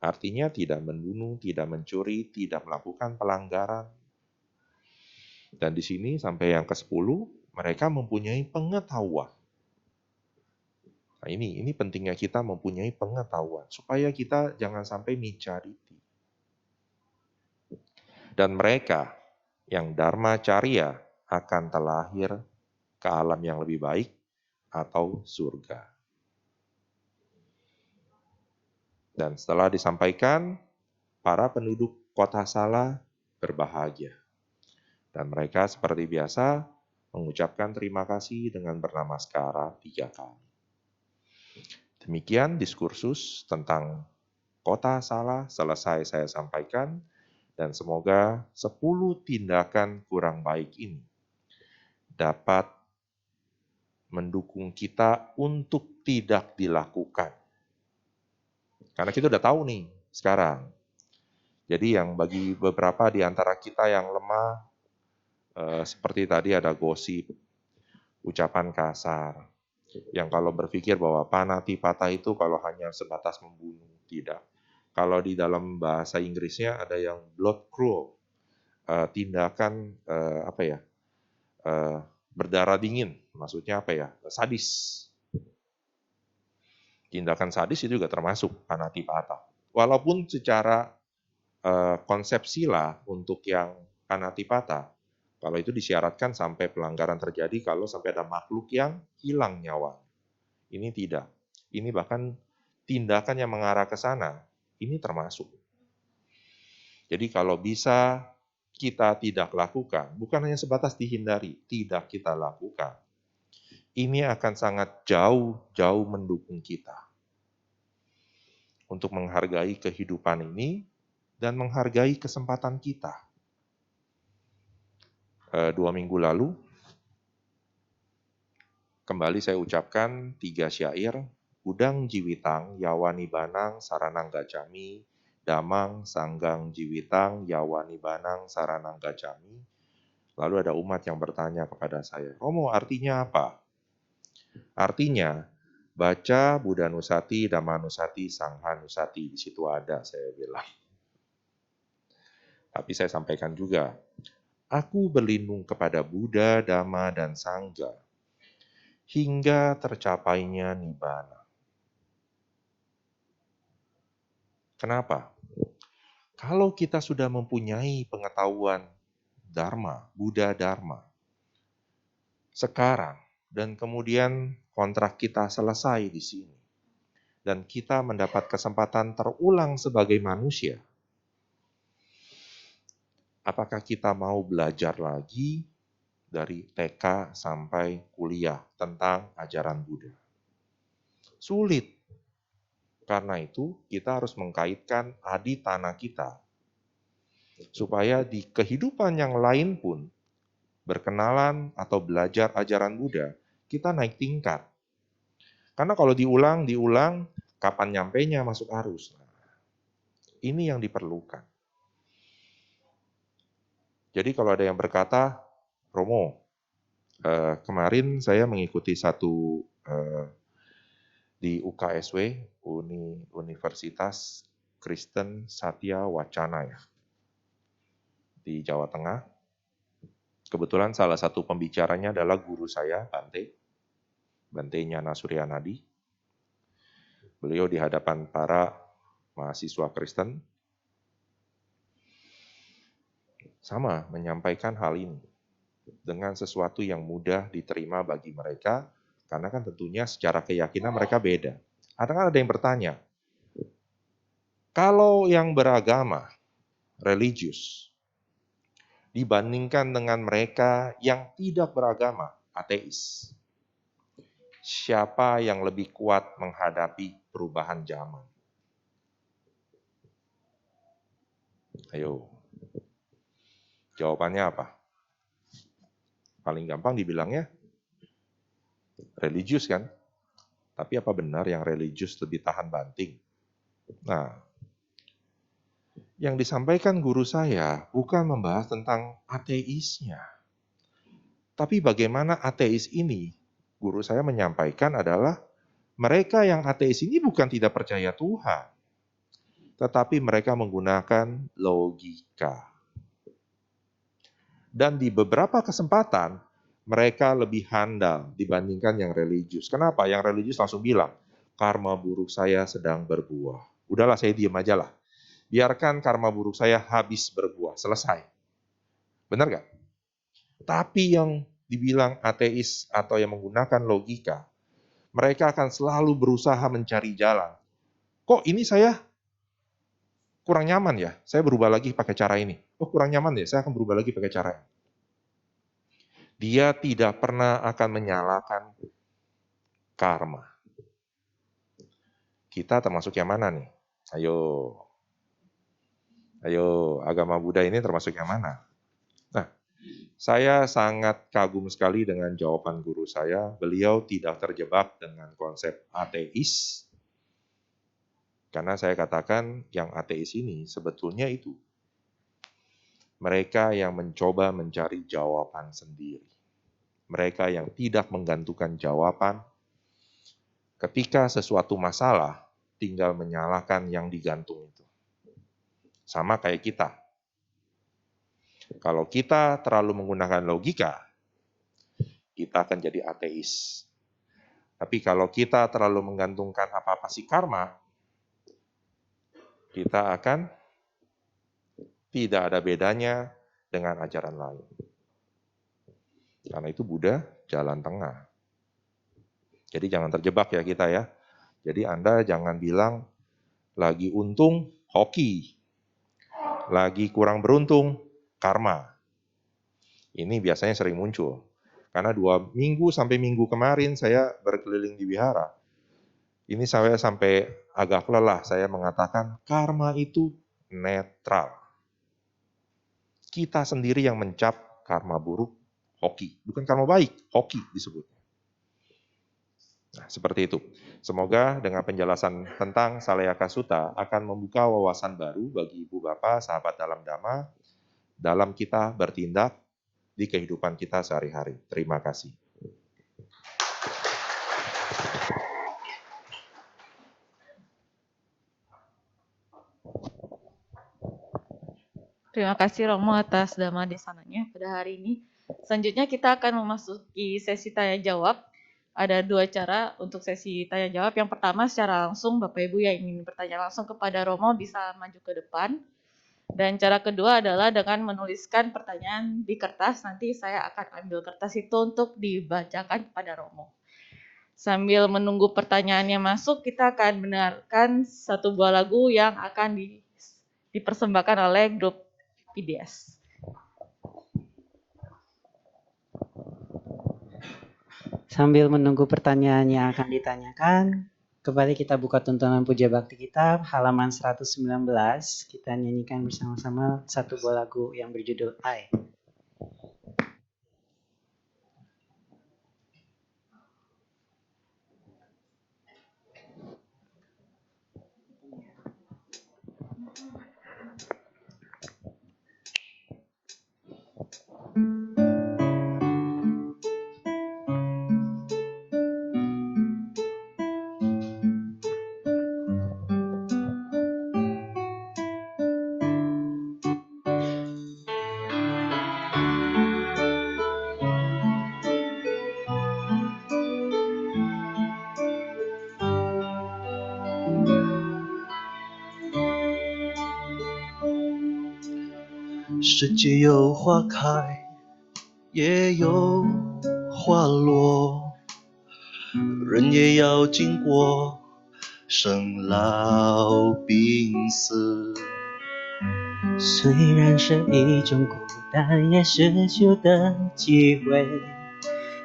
Artinya tidak membunuh, tidak mencuri, tidak melakukan pelanggaran. Dan di sini sampai yang ke-10, mereka mempunyai pengetahuan. Nah ini pentingnya kita mempunyai pengetahuan, supaya kita jangan sampai Micaditi. Dan mereka yang dharma carya akan terlahir ke alam yang lebih baik atau surga. Dan setelah disampaikan, para penduduk kota Sala berbahagia. Dan mereka seperti biasa mengucapkan terima kasih dengan bernamaskara 3 kali. Demikian diskursus tentang kota Sala selesai saya sampaikan, dan semoga 10 tindakan kurang baik ini dapat mendukung kita untuk tidak dilakukan. Karena kita udah tahu nih sekarang. Jadi yang bagi beberapa di antara kita yang lemah, seperti tadi ada gosip, ucapan kasar, yang kalau berpikir bahwa panatipata itu kalau hanya sebatas membunuh, tidak. Kalau di dalam bahasa Inggrisnya ada yang blood cruel, tindakan berdarah dingin, maksudnya apa ya? Sadis. Tindakan sadis itu juga termasuk panatipata. Walaupun secara konsep sila untuk yang panatipata, kalau itu disyaratkan sampai pelanggaran terjadi kalau sampai ada makhluk yang hilang nyawa. Ini tidak. Ini bahkan tindakan yang mengarah ke sana, ini termasuk. Jadi kalau bisa kita tidak lakukan, bukan hanya sebatas dihindari, tidak kita lakukan. Ini akan sangat jauh mendukung kita untuk menghargai kehidupan ini dan menghargai kesempatan kita. 2 minggu lalu, kembali saya ucapkan 3 syair, Udang jiwitang, yawani banang, saranang gacami, damang, sanggang jiwitang, yawani banang, saranang gacami. Lalu ada umat yang bertanya kepada saya, Romo artinya apa? Artinya, baca Buddha Nusati, Dhamma Nusati, Sangha Nusati. Di situ ada, saya bilang. Tapi saya sampaikan juga, aku berlindung kepada Buddha, Dhamma, dan Sangha hingga tercapainya Nibbana. Kenapa? Kalau kita sudah mempunyai pengetahuan Dharma, Buddha Dharma, sekarang, dan kemudian kontrak kita selesai di sini, dan kita mendapat kesempatan terulang sebagai manusia, apakah kita mau belajar lagi dari TK sampai kuliah tentang ajaran Buddha? Sulit. Karena itu, kita harus mengkaitkan aditana kita, supaya di kehidupan yang lain pun, berkenalan atau belajar ajaran Buddha, kita naik tingkat. Karena kalau diulang, kapan nyampainya masuk arus? Ini yang diperlukan. Jadi kalau ada yang berkata, Romo, kemarin saya mengikuti satu di UKSW, Universitas Kristen Satya Wacana ya, di Jawa Tengah. Kebetulan salah satu pembicaranya adalah guru saya, Bante Nyana Suryanadi. Beliau di hadapan para mahasiswa Kristen sama menyampaikan hal ini dengan sesuatu yang mudah diterima bagi mereka, karena kan tentunya secara keyakinan mereka beda. Ada yang bertanya, kalau yang beragama, religius, dibandingkan dengan mereka yang tidak beragama, ateis, siapa yang lebih kuat menghadapi perubahan zaman? Ayo, jawabannya apa? Paling gampang dibilangnya religius kan? Tapi apa benar yang religius lebih tahan banting? Nah, yang disampaikan guru saya bukan membahas tentang ateisnya. Tapi bagaimana ateis ini, guru saya menyampaikan adalah mereka yang ateis ini bukan tidak percaya Tuhan, tetapi mereka menggunakan logika. Dan di beberapa kesempatan, mereka lebih handal dibandingkan yang religius. Kenapa? Yang religius langsung bilang, karma buruk saya sedang berbuah. Udahlah, saya diam aja lah. Biarkan karma buruk saya habis berbuah. Selesai. Benar gak? Tapi yang dibilang ateis atau yang menggunakan logika, mereka akan selalu berusaha mencari jalan. Kok ini saya kurang nyaman ya? Saya berubah lagi pakai cara ini. Oh kurang nyaman ya? Saya akan berubah lagi pakai cara ini. Dia tidak pernah akan menyalahkan karma. Kita termasuk yang mana nih? Ayo, agama Buddha ini termasuk yang mana? Nah, saya sangat kagum sekali dengan jawaban guru saya. Beliau tidak terjebak dengan konsep ateis. Karena saya katakan yang ateis ini sebetulnya itu mereka yang mencoba mencari jawaban sendiri. Mereka yang tidak menggantungkan jawaban. Ketika sesuatu masalah, tinggal menyalahkan yang digantung itu. Sama kayak kita. Kalau kita terlalu menggunakan logika, kita akan jadi ateis. Tapi kalau kita terlalu menggantungkan apa-apa si karma, kita akan tidak ada bedanya dengan ajaran lain. Karena itu Buddha jalan tengah. Jadi jangan terjebak ya kita ya. Jadi Anda jangan bilang lagi untung hoki, lagi kurang beruntung karma. Ini biasanya sering muncul. Karena 2 minggu sampai minggu kemarin saya berkeliling di wihara. Ini saya sampai agak lelah saya mengatakan karma itu netral. Kita sendiri yang mencap karma buruk, hoki. Bukan karma baik, hoki disebut. Nah, seperti itu. Semoga dengan penjelasan tentang Salayaka Sutta akan membuka wawasan baru bagi ibu bapak, sahabat dalam Dhamma, dalam kita bertindak di kehidupan kita sehari-hari. Terima kasih. Terima kasih Romo atas Dhamma Desananya pada hari ini. Selanjutnya kita akan memasuki sesi tanya jawab. Ada 2 cara untuk sesi tanya jawab. Yang pertama secara langsung Bapak Ibu yang ingin bertanya langsung kepada Romo bisa maju ke depan. Dan cara kedua adalah dengan menuliskan pertanyaan di kertas. Nanti saya akan ambil kertas itu untuk dibacakan kepada Romo. Sambil menunggu pertanyaannya masuk, kita akan mendengarkan satu buah lagu yang akan dipersembahkan oleh grup PDS. Sambil menunggu pertanyaan yang akan ditanyakan, kembali kita buka tuntunan puja bakti kita halaman 119. Kita nyanyikan bersama-sama satu buah lagu yang berjudul I.世界有花开，也有花落，人也要经过生老病死。虽然是一种孤单，也是旧的机会，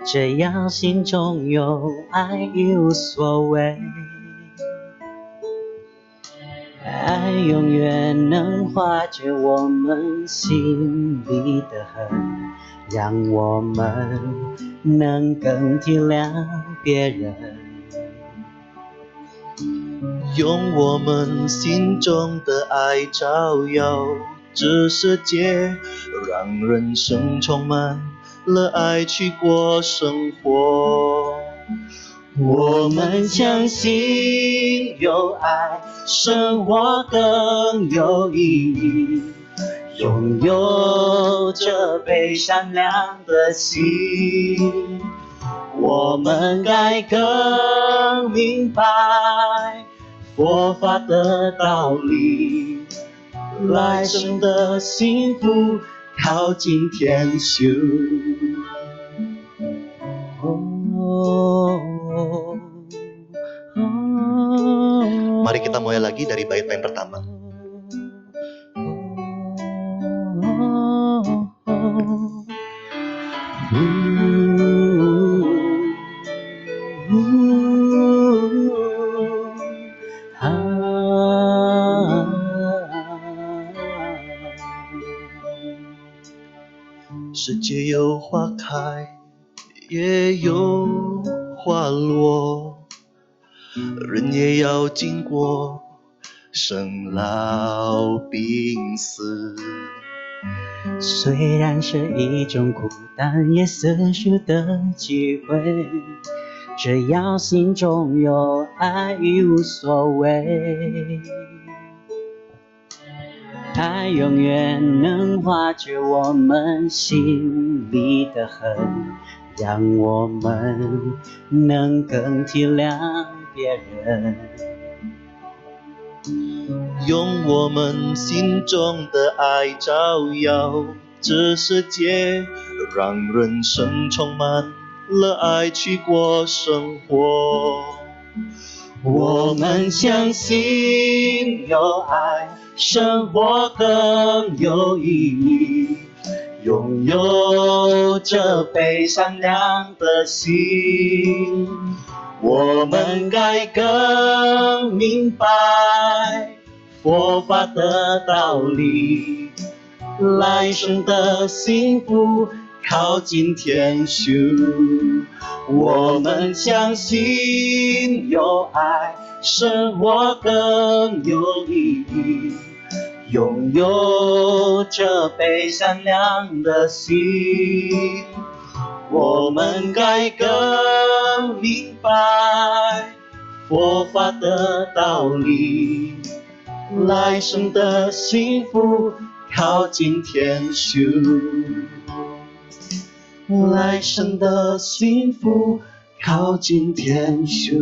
只要心中有爱，一无所谓。爱永远能化解我们心里的恨，让我们能更体谅别人。用我们心中的爱照耀这世界，让人生充满了爱去过生活。我们相信有爱，生活更有意义。拥有这杯善良的心，我们该更明白佛法的道理。来生的幸福靠近天修。Mari kita mulai lagi dari bait yang pertama.世界有花开，也有花落，人也要经过生老病死。虽然是一种孤单，也是修的机会，只要心中有爱，一无所谓。爱永远能化解我们心里的恨，让我们能更体谅别人。用我们心中的爱照耀这世界，让人生充满了爱去过生活。我们相信有爱，生活更有意义。拥有这杯善良的心，我们该更明白佛法的道理。来生的幸福靠近天修。我们相信有爱，生活更有意义。拥有这杯善良的心，我们该更明白佛法的道理。来生的幸福靠近天修。来生的幸福靠近天修。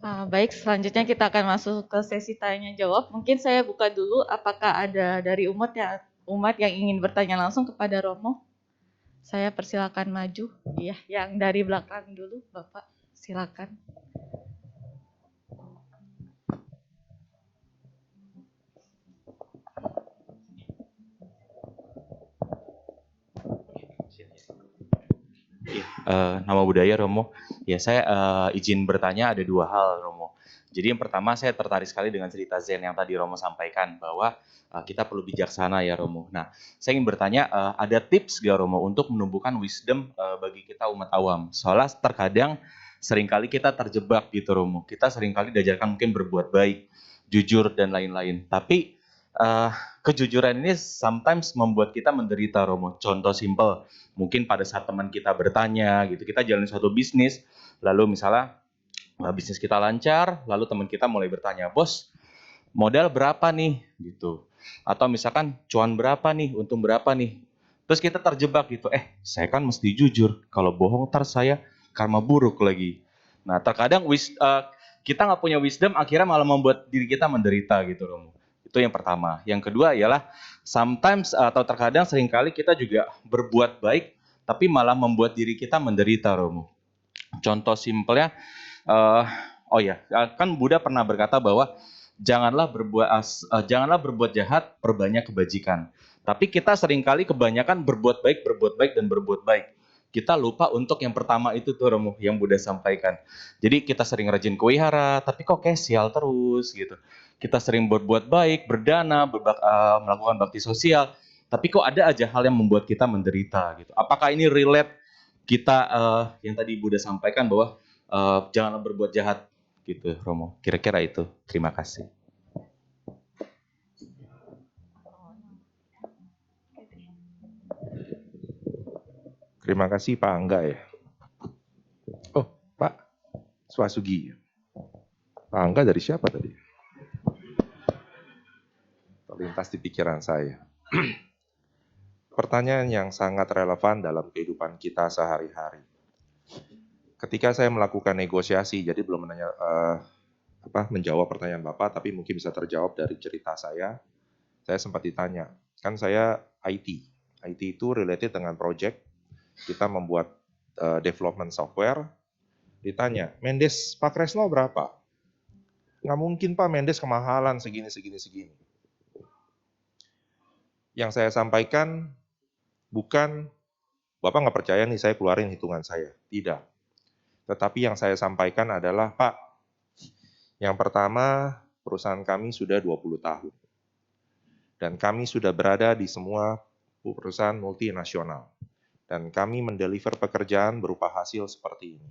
Baik, selanjutnya kita akan masuk ke sesi tanya jawab. Mungkin saya buka dulu, apakah ada dari umat yang ingin bertanya langsung kepada Romo? Saya persilakan maju. Iya, yang dari belakang dulu, Bapak. Silakan. Nama budaya Romo. Ya, saya izin bertanya ada dua hal Romo. Jadi yang pertama saya tertarik sekali dengan cerita Zen yang tadi Romo sampaikan bahwa kita perlu bijaksana ya Romo. Nah, saya ingin bertanya ada tips gak Romo untuk menumbuhkan wisdom bagi kita umat awam? Soalnya terkadang seringkali kita terjebak gitu Romo. Kita seringkali diajarkan mungkin berbuat baik, jujur dan lain-lain. Tapi kejujuran ini sometimes membuat kita menderita Romo. Contoh simple, mungkin pada saat teman kita bertanya gitu, kita jalan suatu bisnis, lalu misalnya bisnis kita lancar, lalu teman kita mulai bertanya, bos modal berapa nih gitu, atau misalkan cuan berapa nih, untung berapa nih, terus kita terjebak gitu, saya kan mesti jujur, kalau bohong ntar saya karma buruk lagi. Nah terkadang kita nggak punya wisdom, akhirnya malah membuat diri kita menderita gitu Romo. Itu yang pertama. Yang kedua ialah sometimes atau terkadang seringkali kita juga berbuat baik tapi malah membuat diri kita menderita Romo. Contoh simpelnya, kan Buddha pernah berkata bahwa janganlah berbuat jahat, perbanyak kebajikan. Tapi kita seringkali kebanyakan berbuat baik dan berbuat baik. Kita lupa untuk yang pertama itu tuh Romo, yang Buddha sampaikan. Jadi kita sering rajin kewihara, tapi kok kayak sial terus gitu. Kita sering berbuat baik, berdana, melakukan bakti sosial, tapi kok ada aja hal yang membuat kita menderita gitu. Apakah ini relate kita yang tadi Buddha sampaikan bahwa janganlah berbuat jahat gitu Romo. Kira-kira itu. Terima kasih. Terima kasih Pak Angga ya. Oh, Pak Swasugi. Pak Angga dari siapa tadi? Terlintas di pikiran saya. Pertanyaan yang sangat relevan dalam kehidupan kita sehari-hari. Ketika saya melakukan negosiasi, jadi belum menjawab pertanyaan Bapak, tapi mungkin bisa terjawab dari cerita saya sempat ditanya, kan saya IT. IT itu related dengan project, kita membuat development software, ditanya, Mendes Pak Kresno berapa? Nggak mungkin Pak, Mendes kemahalan segini. Yang saya sampaikan bukan, Bapak nggak percaya nih saya keluarin hitungan saya. Tidak. Tetapi yang saya sampaikan adalah, Pak, yang pertama perusahaan kami sudah 20 tahun. Dan kami sudah berada di semua perusahaan multinasional. Dan kami mendeliver pekerjaan berupa hasil seperti ini.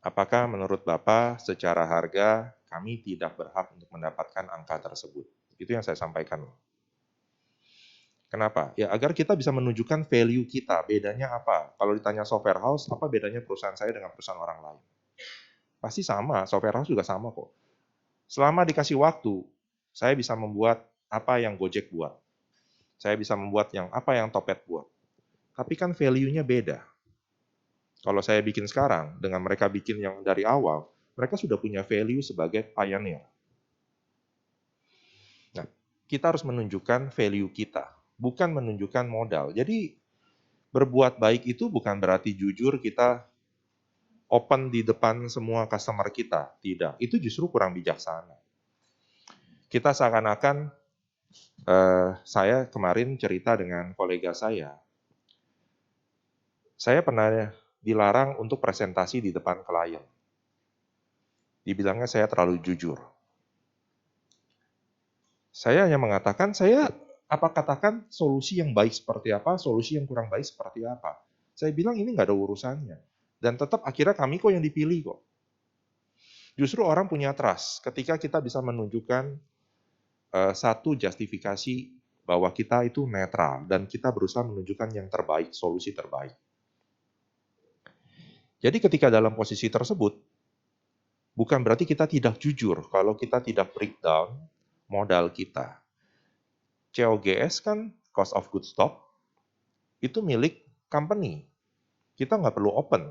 Apakah menurut Bapak secara harga kami tidak berhak untuk mendapatkan angka tersebut? Itu yang saya sampaikan. Kenapa? Ya agar kita bisa menunjukkan value kita. Bedanya apa? Kalau ditanya software house, apa bedanya perusahaan saya dengan perusahaan orang lain? Pasti sama, software house juga sama kok. Selama dikasih waktu, saya bisa membuat apa yang Gojek buat. Saya bisa membuat apa yang Topet buat. Tapi kan value-nya beda. Kalau saya bikin sekarang, dengan mereka bikin yang dari awal, mereka sudah punya value sebagai pioneer. Nah, kita harus menunjukkan value kita, bukan menunjukkan modal. Jadi, berbuat baik itu bukan berarti jujur kita open di depan semua customer kita. Tidak, itu justru kurang bijaksana. Kita seakan-akan, saya kemarin cerita dengan kolega saya pernah dilarang untuk presentasi di depan klien. Dibilangnya saya terlalu jujur. Saya hanya mengatakan, katakan solusi yang baik seperti apa, solusi yang kurang baik seperti apa. Saya bilang ini nggak ada urusannya. Dan tetap akhirnya kami kok yang dipilih kok. Justru orang punya trust ketika kita bisa menunjukkan satu justifikasi bahwa kita itu netral dan kita berusaha menunjukkan yang terbaik, solusi terbaik. Jadi ketika dalam posisi tersebut, bukan berarti kita tidak jujur kalau kita tidak breakdown modal kita. COGS kan, cost of goods sold, itu milik company. Kita nggak perlu open.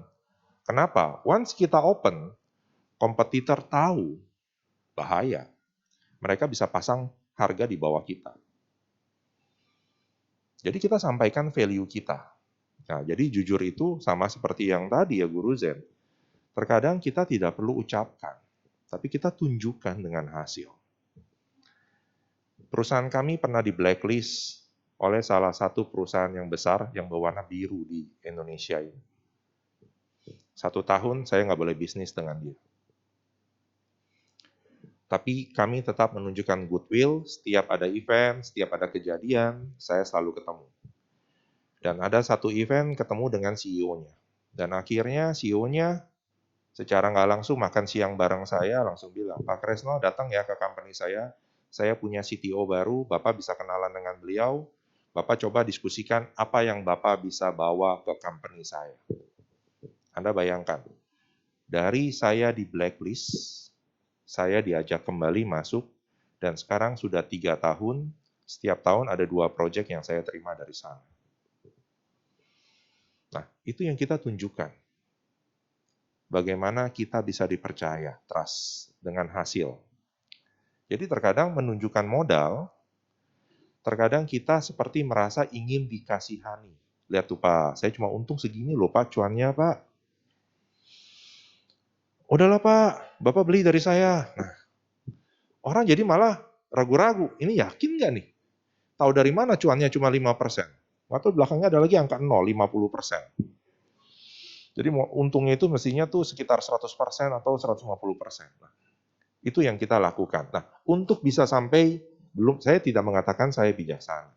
Kenapa? Once kita open, kompetitor tahu bahaya. Mereka bisa pasang harga di bawah kita. Jadi kita sampaikan value kita. Nah, jadi jujur itu sama seperti yang tadi ya Guru Zen. Terkadang kita tidak perlu ucapkan, tapi kita tunjukkan dengan hasil. Perusahaan kami pernah di blacklist oleh salah satu perusahaan yang besar yang berwarna biru di Indonesia ini. 1 tahun saya nggak boleh bisnis dengan dia. Tapi kami tetap menunjukkan goodwill, setiap ada event, setiap ada kejadian, saya selalu ketemu. Dan ada satu event ketemu dengan CEO-nya. Dan akhirnya CEO-nya secara nggak langsung makan siang bareng saya, langsung bilang, Pak Kresno datang ya ke company saya punya CTO baru, Bapak bisa kenalan dengan beliau, Bapak coba diskusikan apa yang Bapak bisa bawa ke company saya. Anda bayangkan, dari saya di blacklist, saya diajak kembali masuk, dan sekarang sudah 3 tahun, setiap tahun ada 2 proyek yang saya terima dari sana. Nah, itu yang kita tunjukkan. Bagaimana kita bisa dipercaya, trust, dengan hasil. Jadi terkadang menunjukkan modal, terkadang kita seperti merasa ingin dikasihani. Lihat tuh Pak, saya cuma untung segini loh Pak, cuannya Pak. Udahlah Pak, Bapak beli dari saya. Nah, orang jadi malah ragu-ragu, ini yakin nggak nih? Tahu dari mana cuannya cuma 5%? Atau belakangnya ada lagi angka 0, 50%. Jadi untungnya itu mestinya tuh sekitar 100% atau 150%. Nah, itu yang kita lakukan. Nah, untuk bisa sampai, saya tidak mengatakan saya bijaksana.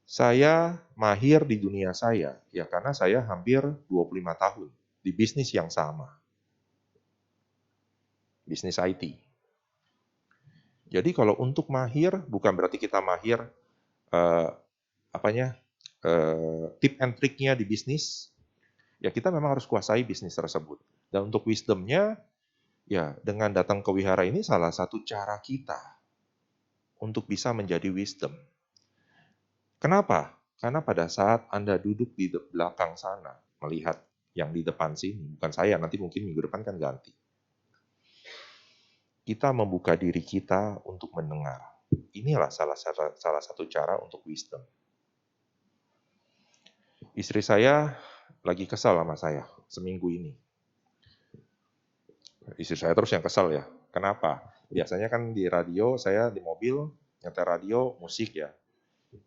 Saya mahir di dunia saya, ya karena saya hampir 25 tahun di bisnis yang sama. Bisnis IT. Jadi kalau untuk mahir, bukan berarti kita mahir tip and triknya di bisnis, ya kita memang harus kuasai bisnis tersebut. Dan untuk wisdomnya, ya dengan datang ke wihara ini salah satu cara kita untuk bisa menjadi wisdom. Kenapa? Karena pada saat Anda duduk di belakang sana, melihat yang di depan sini, bukan saya, nanti mungkin minggu depan kan ganti. Kita membuka diri kita untuk mendengar. Inilah salah satu cara untuk wisdom. Istri saya lagi kesal sama saya seminggu ini. Istri saya terus yang kesal ya. Kenapa? Biasanya kan di radio, saya di mobil, nyetel radio, musik ya.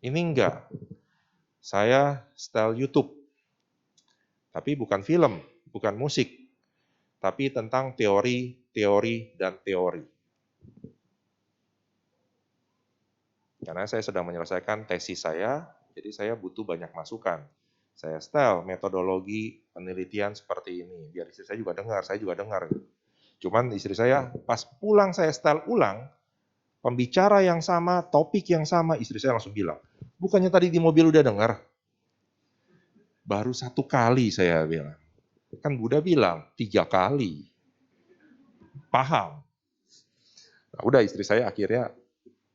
Ini enggak. Saya style YouTube. Tapi bukan film, bukan musik. Tapi tentang teori, dan teori. Karena saya sedang menyelesaikan tesis saya, jadi saya butuh banyak masukan. Saya style metodologi penelitian seperti ini. Biar istri saya juga dengar, saya juga dengar. Cuman istri saya pas pulang saya style ulang, pembicara yang sama, topik yang sama, istri saya langsung bilang, bukannya tadi di mobil udah dengar? Baru 1 kali saya bilang. Kan Buddha bilang 3 kali. Paham? Nah, udah istri saya akhirnya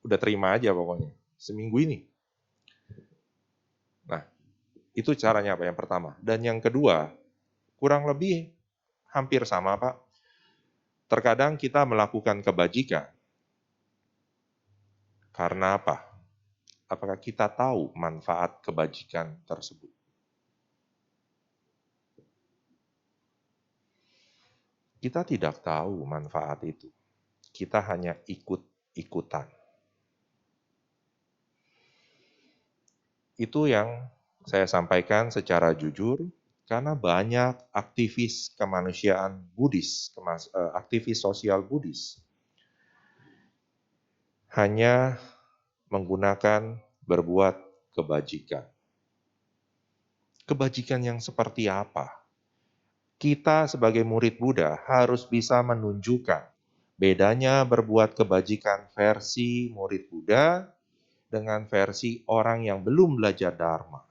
udah terima aja pokoknya. Seminggu ini. Nah, itu caranya Pak yang pertama. Dan yang kedua, kurang lebih hampir sama Pak. Terkadang kita melakukan kebajikan. Karena apa? Apakah kita tahu manfaat kebajikan tersebut? Kita tidak tahu manfaat itu. Kita hanya ikut-ikutan. Itu yang saya sampaikan secara jujur, karena banyak aktivis kemanusiaan Buddhis, aktivis sosial Buddhis, hanya menggunakan berbuat kebajikan. Kebajikan yang seperti apa? Kita sebagai murid Buddha harus bisa menunjukkan bedanya berbuat kebajikan versi murid Buddha dengan versi orang yang belum belajar Dharma.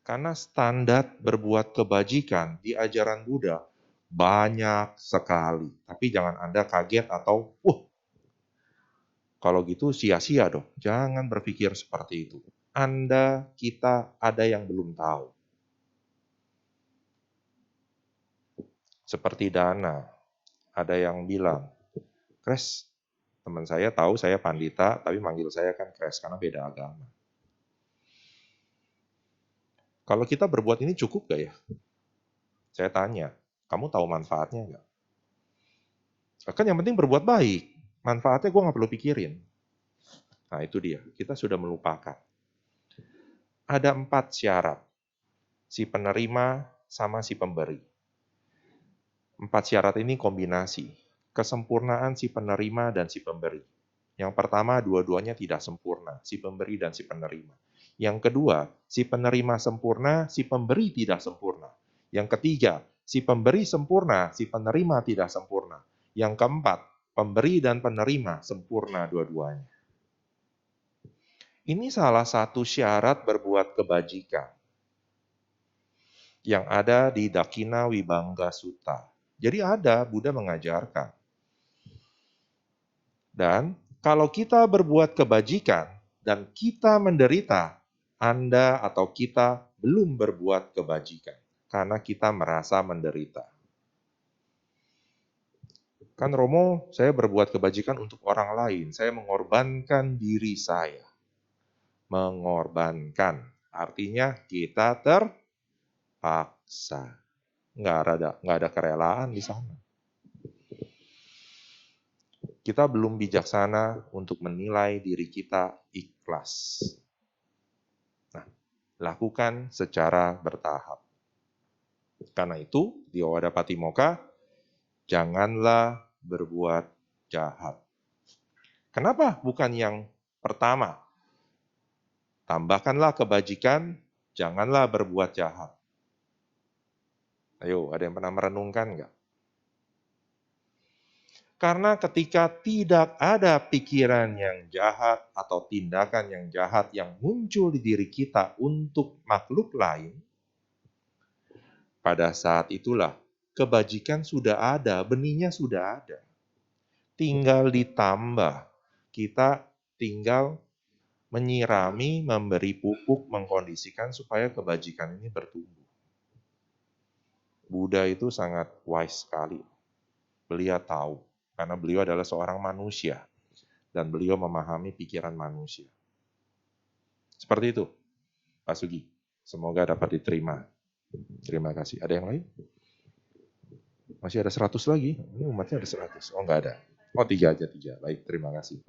Karena standar berbuat kebajikan di ajaran Buddha banyak sekali. Tapi jangan Anda kaget atau, kalau gitu sia-sia dong. Jangan berpikir seperti itu. Anda, kita ada yang belum tahu. Seperti dana, ada yang bilang, Kres, teman saya tahu saya pandita, tapi manggil saya kan Kres karena beda agama. Kalau kita berbuat ini cukup gak ya? Saya tanya, kamu tahu manfaatnya nggak? Kan yang penting berbuat baik. Manfaatnya gue nggak perlu pikirin. Nah itu dia, kita sudah melupakan. Ada 4 syarat. Si penerima sama si pemberi. 4 syarat ini kombinasi. Kesempurnaan si penerima dan si pemberi. Yang pertama, dua-duanya tidak sempurna. Si pemberi dan si penerima. Yang kedua, si penerima sempurna, si pemberi tidak sempurna. Yang ketiga, si pemberi sempurna, si penerima tidak sempurna. Yang keempat, pemberi dan penerima sempurna dua-duanya. Ini salah satu syarat berbuat kebajikan yang ada di Dakina Wibangga Sutta. Jadi ada, Buddha mengajarkan. Dan kalau kita berbuat kebajikan dan kita menderita, Anda atau kita belum berbuat kebajikan karena kita merasa menderita. Kan Romo, saya berbuat kebajikan untuk orang lain. Saya mengorbankan diri saya. Mengorbankan. Artinya kita terpaksa. Nggak ada kerelaan di sana. Kita belum bijaksana untuk menilai diri kita ikhlas. Nah, lakukan secara bertahap. Karena itu, di Owada Patimokkha, janganlah berbuat jahat. Kenapa bukan yang pertama? Tambahkanlah kebajikan, janganlah berbuat jahat. Ayo, ada yang pernah merenungkan nggak? Karena ketika tidak ada pikiran yang jahat atau tindakan yang jahat yang muncul di diri kita untuk makhluk lain, pada saat itulah kebajikan sudah ada, benihnya sudah ada. Tinggal ditambah, kita tinggal menyirami, memberi pupuk, mengkondisikan supaya kebajikan ini bertumbuh. Buddha itu sangat wise sekali. Beliau tahu, karena beliau adalah seorang manusia. Dan beliau memahami pikiran manusia. Seperti itu, Pak Sugi. Semoga dapat diterima. Terima kasih. Ada yang lain? Masih ada 100 lagi? Ini umatnya ada 100. Oh, enggak ada. Oh, 3 aja, 3. Baik, terima kasih.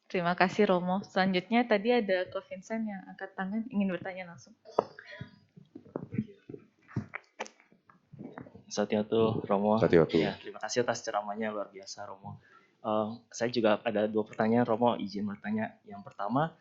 Terima kasih Romo. Selanjutnya tadi ada Ko Vincent yang angkat tangan ingin bertanya langsung. Satyato Romo. Satyato. Ya, terima kasih atas ceramahnya, luar biasa Romo. Saya juga ada 2 pertanyaan Romo, izin bertanya. Yang pertama,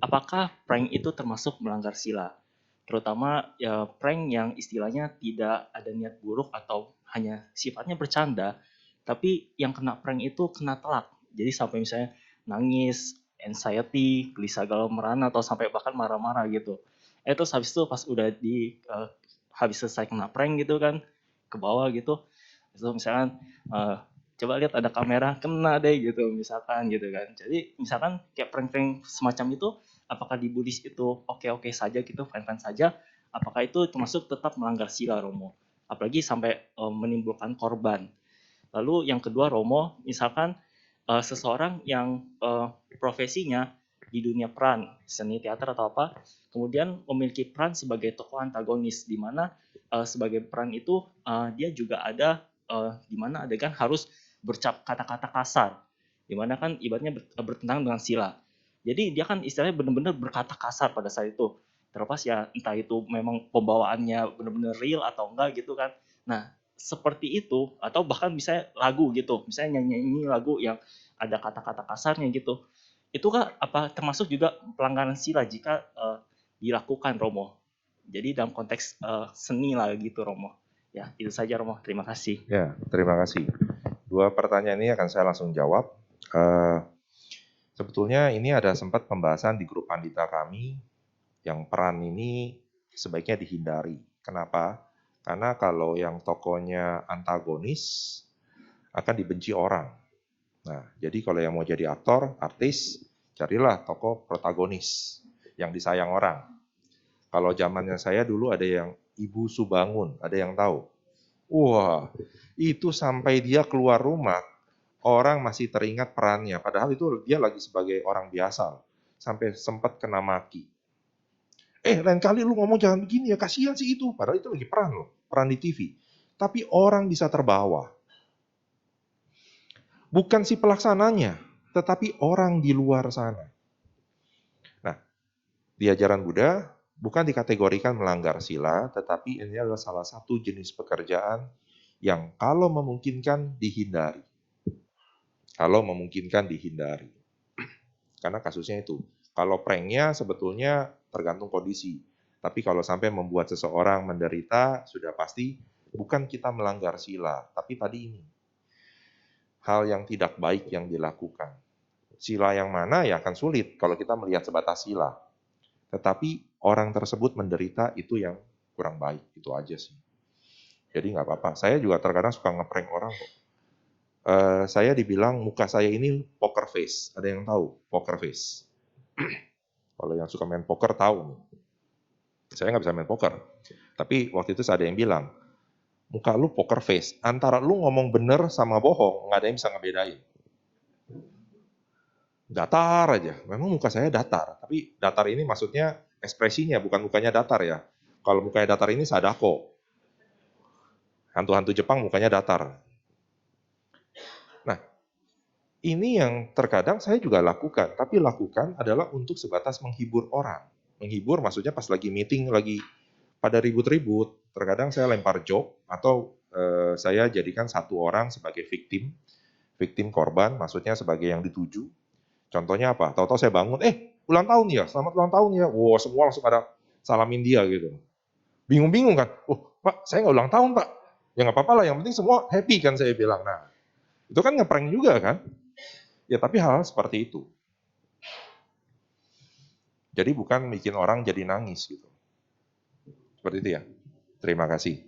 apakah prank itu termasuk melanggar sila? Terutama ya, prank yang istilahnya tidak ada niat buruk atau hanya sifatnya bercanda, tapi yang kena prank itu kena telak. Jadi sampai misalnya nangis, anxiety, gelisah galau merana, atau sampai bahkan marah-marah gitu. Terus habis itu pas udah habis selesai kena prank gitu kan, ke bawah gitu, itu misalkan coba lihat ada kamera, kena deh gitu misalkan gitu kan. Jadi misalkan kayak prank-prank semacam itu, apakah di Buddhis itu oke-oke saja gitu, fine-fine saja, apakah itu termasuk tetap melanggar sila Romo? Apalagi sampai menimbulkan korban. Lalu yang kedua Romo, misalkan seseorang yang profesinya di dunia peran, seni teater atau apa, kemudian memiliki peran sebagai tokoh antagonis, di mana sebagai peran itu dia juga ada di mana adegan harus bercap kata-kata kasar, di mana kan ibaratnya bertentangan dengan sila. Jadi dia kan istilahnya benar-benar berkata kasar pada saat itu. Terlepas ya entah itu memang pembawaannya benar-benar real atau enggak gitu kan. Nah, seperti itu, atau bahkan misalnya lagu gitu, misalnya nyanyi lagu yang ada kata-kata kasarnya gitu, itu kan apa termasuk juga pelanggaran sila jika dilakukan Romo. Jadi dalam konteks seni lah gitu Romo. Ya itu saja Romo, terima kasih. Ya, terima kasih. 2 pertanyaan ini akan saya langsung jawab. Sebetulnya ini ada sempat pembahasan di grup pandita kami yang peran ini sebaiknya dihindari. Kenapa? Karena kalau yang tokohnya antagonis akan dibenci orang. Nah, jadi kalau yang mau jadi aktor, artis, carilah tokoh protagonis yang disayang orang. Kalau zamannya saya dulu ada yang Ibu Subangun, ada yang tahu? Wah, itu sampai dia keluar rumah, orang masih teringat perannya. Padahal itu dia lagi sebagai orang biasa. Sampai sempat kena maki. Lain kali lu ngomong jangan begini ya, kasihan sih itu. Padahal itu lagi peran loh, peran di TV. Tapi orang bisa terbawa. Bukan si pelaksananya, tetapi orang di luar sana. Nah, di ajaran Buddha bukan dikategorikan melanggar sila, tetapi ini adalah salah satu jenis pekerjaan yang kalau memungkinkan dihindari. Kalau memungkinkan dihindari. Karena kasusnya itu. Kalau pranknya sebetulnya tergantung kondisi. Tapi kalau sampai membuat seseorang menderita, sudah pasti bukan kita melanggar sila. Tapi tadi ini, hal yang tidak baik yang dilakukan. Sila yang mana ya akan sulit kalau kita melihat sebatas sila. Tetapi orang tersebut menderita itu yang kurang baik. Itu aja sih. Jadi nggak apa-apa. Saya juga terkadang suka ngeprank orang kok. Saya dibilang muka saya ini poker face. Ada yang tahu poker face? Kalau yang suka main poker tahu. Saya nggak bisa main poker. Tapi waktu itu ada yang bilang, muka lu poker face. Antara lu ngomong bener sama bohong, nggak ada yang bisa ngebedain. Datar aja. Memang muka saya datar. Tapi datar ini maksudnya ekspresinya, bukan mukanya datar ya. Kalau mukanya datar ini Sadako. Hantu-hantu Jepang mukanya datar. Nah, ini yang terkadang saya juga lakukan. Tapi lakukan adalah untuk sebatas menghibur orang. Menghibur maksudnya pas lagi meeting, lagi pada ribut-ribut. Terkadang saya lempar joke atau saya jadikan satu orang sebagai victim korban, maksudnya sebagai yang dituju. Contohnya apa? Tahu-tahu saya bangun, ulang tahun ya, selamat ulang tahun ya. Wow, semua langsung pada salamin dia gitu. Bingung-bingung kan? Pak, saya nggak ulang tahun Pak. Ya nggak apa-apa lah, yang penting semua happy kan saya bilang. Nah, itu kan ngeprank juga kan? Ya tapi hal-hal seperti itu. Jadi bukan bikin orang jadi nangis gitu. Seperti itu ya. Terima kasih.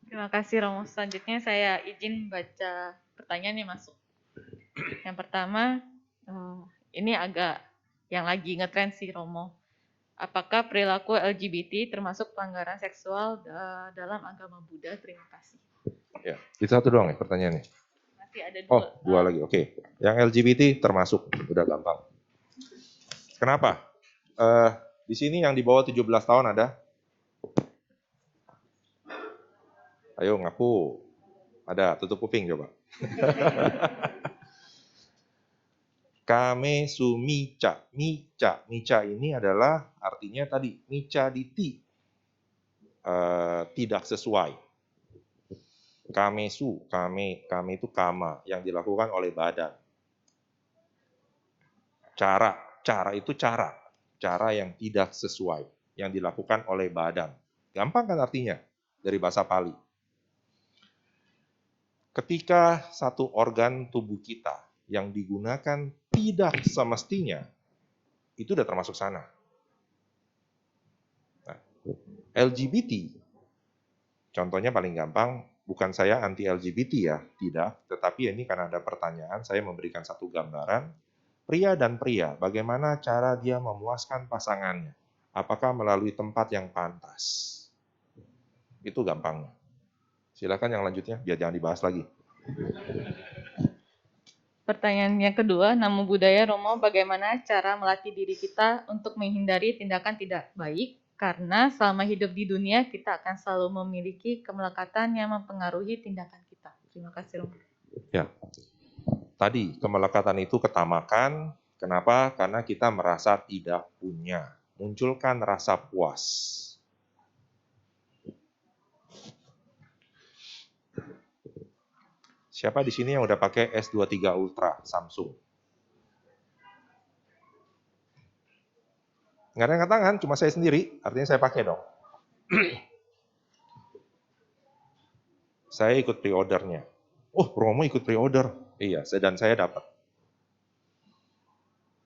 Terima kasih Romo. Selanjutnya saya izin baca pertanyaan yang masuk. Yang pertama, ini agak yang lagi ngetrend sih Romo. Apakah perilaku LGBT termasuk pelanggaran seksual dalam agama Buddha? Terima kasih. Ya, itu satu doang ya pertanyaannya. Masih ada dua. Oh, dua lagi. Oke. Yang LGBT termasuk, udah gampang. Kenapa? Di sini yang di bawah 17 tahun ada? Ayo ngaku. Ada, tutup kuping coba. Kame sumica. Mica ini adalah artinya tadi, mica diti. Tidak sesuai. Kamesu, kame itu kama, yang dilakukan oleh badan. Cara itu cara yang tidak sesuai, yang dilakukan oleh badan. Gampang kan artinya, dari bahasa Pali. Ketika satu organ tubuh kita yang digunakan tidak semestinya, itu udah termasuk sana. Nah, LGBT, contohnya paling gampang, bukan saya anti LGBT ya, tidak. Tetapi ini karena ada pertanyaan, saya memberikan satu gambaran. Pria dan pria, bagaimana cara dia memuaskan pasangannya? Apakah melalui tempat yang pantas? Itu gampang. Silakan yang lanjutnya, biar jangan dibahas lagi. Pertanyaan yang kedua, Namo Buddhaya Romo, bagaimana cara melatih diri kita untuk menghindari tindakan tidak baik? Karena selama hidup di dunia, kita akan selalu memiliki kemelekatan yang mempengaruhi tindakan kita. Terima kasih Romo. Ya, tadi kemelekatan itu ketamakan. Kenapa? Karena kita merasa tidak punya. Munculkan rasa puas. Siapa di sini yang udah pakai S23 Ultra Samsung? Nggak ada yang angkat tangan, cuma saya sendiri. Artinya saya pakai dong. Saya ikut pre-ordernya. Oh, Romo ikut pre-order. Iya, dan saya dapat.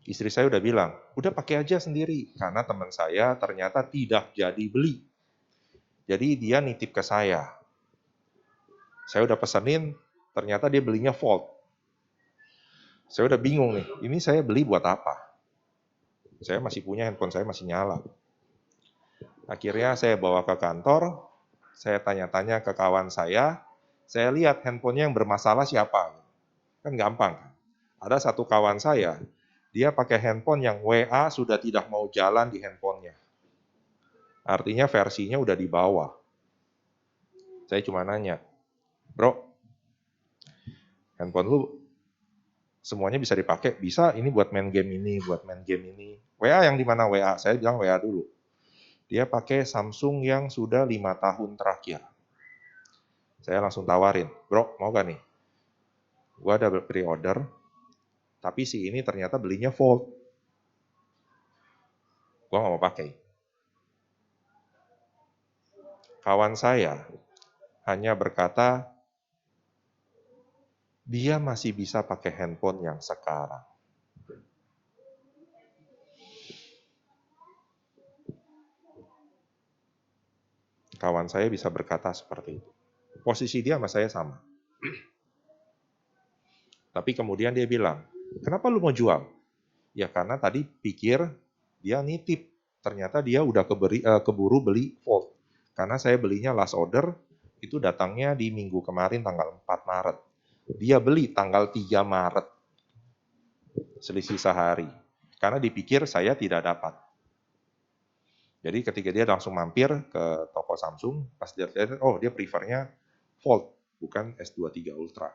Istri saya udah bilang, udah pakai aja sendiri. Karena teman saya ternyata tidak jadi beli. Jadi dia nitip ke saya. Saya udah pesenin, ternyata dia belinya Volt. Saya udah bingung nih, ini saya beli buat apa? Saya masih punya handphone, saya masih nyala. Akhirnya saya bawa ke kantor, saya tanya-tanya ke kawan saya lihat handphonenya yang bermasalah siapa. Kan gampang. Ada satu kawan saya, dia pakai handphone yang WA sudah tidak mau jalan di handphonenya. Artinya versinya udah di bawah. Saya cuma nanya, bro, handphone lu semuanya bisa dipakai? Bisa, ini buat main game ini, buat main game ini. WA yang di mana WA? Saya bilang WA dulu. Dia pakai Samsung yang sudah 5 tahun terakhir. Saya langsung tawarin, bro mau gak nih? Gua ada pre-order, tapi si ini ternyata belinya Fold. Gua gak mau pakai. Kawan saya hanya berkata, dia masih bisa pakai handphone yang sekarang. Kawan saya bisa berkata seperti itu. Posisi dia sama saya sama. Tapi kemudian dia bilang, kenapa lu mau jual? Ya karena tadi pikir dia nitip. Ternyata dia udah keburu beli Fold. Karena saya belinya last order, itu datangnya di minggu kemarin tanggal 4 Maret. Dia beli tanggal 3 Maret. Selisih sehari. Karena dipikir saya tidak dapat. Jadi ketika dia langsung mampir ke toko Samsung, pas dia lihat, oh dia prefernya Fold, bukan S23 Ultra.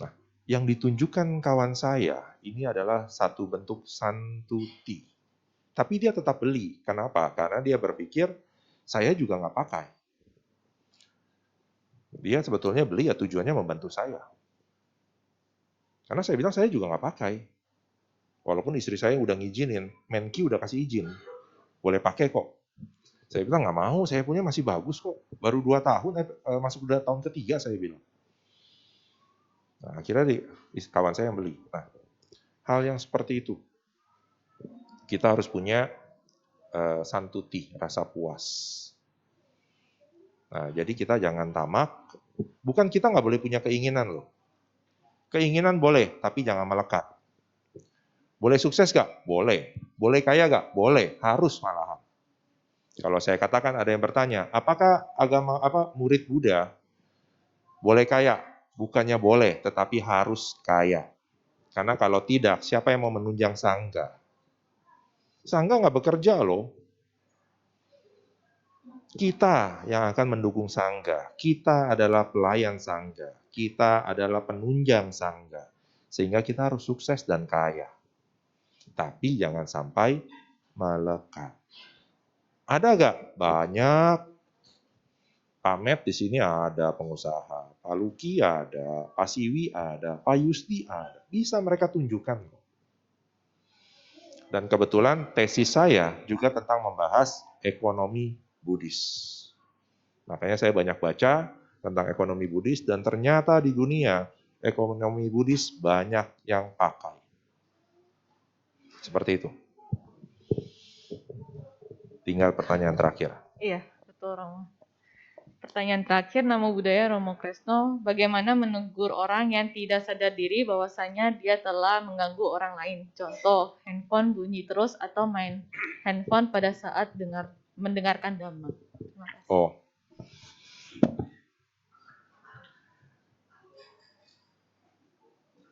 Nah, yang ditunjukkan kawan saya, ini adalah satu bentuk santuti. Tapi dia tetap beli. Kenapa? Karena dia berpikir, saya juga nggak pakai. Dia sebetulnya beli ya tujuannya membantu saya. Karena saya bilang saya juga nggak pakai. Walaupun istri saya udah ngizinin, Menki udah kasih izin. Boleh pakai kok. Saya bilang nggak mau, saya punya masih bagus kok. Baru 2 tahun, masuk udah tahun ketiga saya bilang. Nah, akhirnya kawan saya yang beli. Nah, hal yang seperti itu. Kita harus punya santuti, rasa puas. Nah, jadi kita jangan tamak. Bukan kita nggak boleh punya keinginan loh. Keinginan boleh, tapi jangan melekat. Boleh sukses gak? Boleh. Boleh kaya gak? Boleh. Harus malahan. Kalau saya katakan ada yang bertanya, apakah murid Buddha boleh kaya? Bukannya boleh, tetapi harus kaya. Karena kalau tidak, siapa yang mau menunjang sangga? Sangga nggak bekerja loh. Kita yang akan mendukung sangga. Kita adalah pelayan sangga. Kita adalah penunjang sangga. Sehingga kita harus sukses dan kaya. Tapi jangan sampai melekat. Ada gak? Banyak. Pak Met di sini ada pengusaha. Pak Luki ada. Pak Siwi ada. Pak Yusti ada. Bisa mereka tunjukkan. Dan kebetulan tesis saya juga tentang membahas ekonomi Buddhis. Makanya saya banyak baca tentang ekonomi Buddhis dan ternyata di dunia ekonomi Buddhis banyak yang pakai. Seperti itu. Tinggal pertanyaan terakhir. Iya, betul Romo. Pertanyaan terakhir, Namo Buddhaya Romo Kresno, bagaimana menegur orang yang tidak sadar diri bahwasanya dia telah mengganggu orang lain? Contoh, handphone bunyi terus atau main handphone pada saat mendengarkan dhamma. Terima kasih. Oh.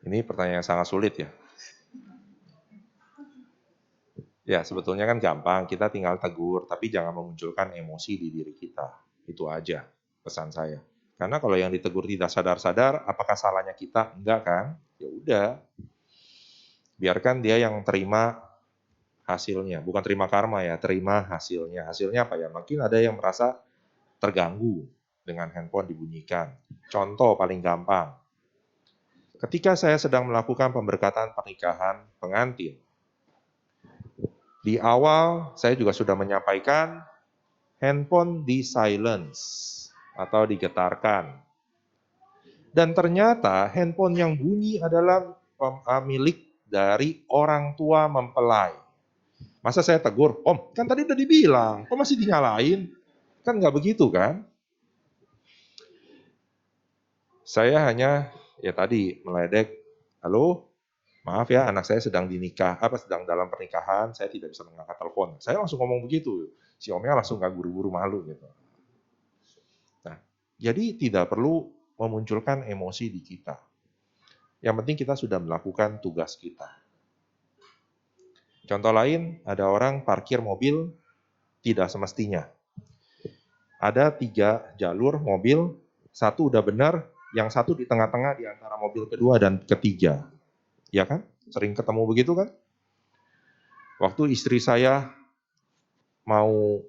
Ini pertanyaan yang sangat sulit ya. Ya, sebetulnya kan gampang, kita tinggal tegur, tapi jangan memunculkan emosi di diri kita. Itu aja pesan saya. Karena kalau yang ditegur tidak sadar-sadar, apakah salahnya kita? Enggak kan? Ya udah. Biarkan dia yang terima hasilnya, bukan terima karma ya, terima hasilnya. Hasilnya apa ya? Mungkin ada yang merasa terganggu dengan handphone dibunyikan. Contoh paling gampang. Ketika saya sedang melakukan pemberkatan pernikahan pengantin, di awal saya juga sudah menyampaikan handphone di silence atau digetarkan. Dan ternyata handphone yang bunyi adalah milik dari orang tua mempelai. Masa saya tegur, Om, kan tadi udah dibilang, kok masih dinyalain? Kan nggak begitu kan? Saya hanya ya tadi meledek, halo, Maaf ya, anak saya sedang sedang dalam pernikahan, saya tidak bisa mengangkat telepon. Saya langsung ngomong begitu. Si omnya langsung gak buru-buru malu gitu. Nah, jadi tidak perlu memunculkan emosi di kita. Yang penting kita sudah melakukan tugas kita. Contoh lain, ada orang parkir mobil tidak semestinya. Ada 3 jalur mobil, satu udah benar, yang satu di tengah-tengah di antara mobil kedua dan ketiga. Ya kan? Sering ketemu begitu kan? Waktu istri saya mau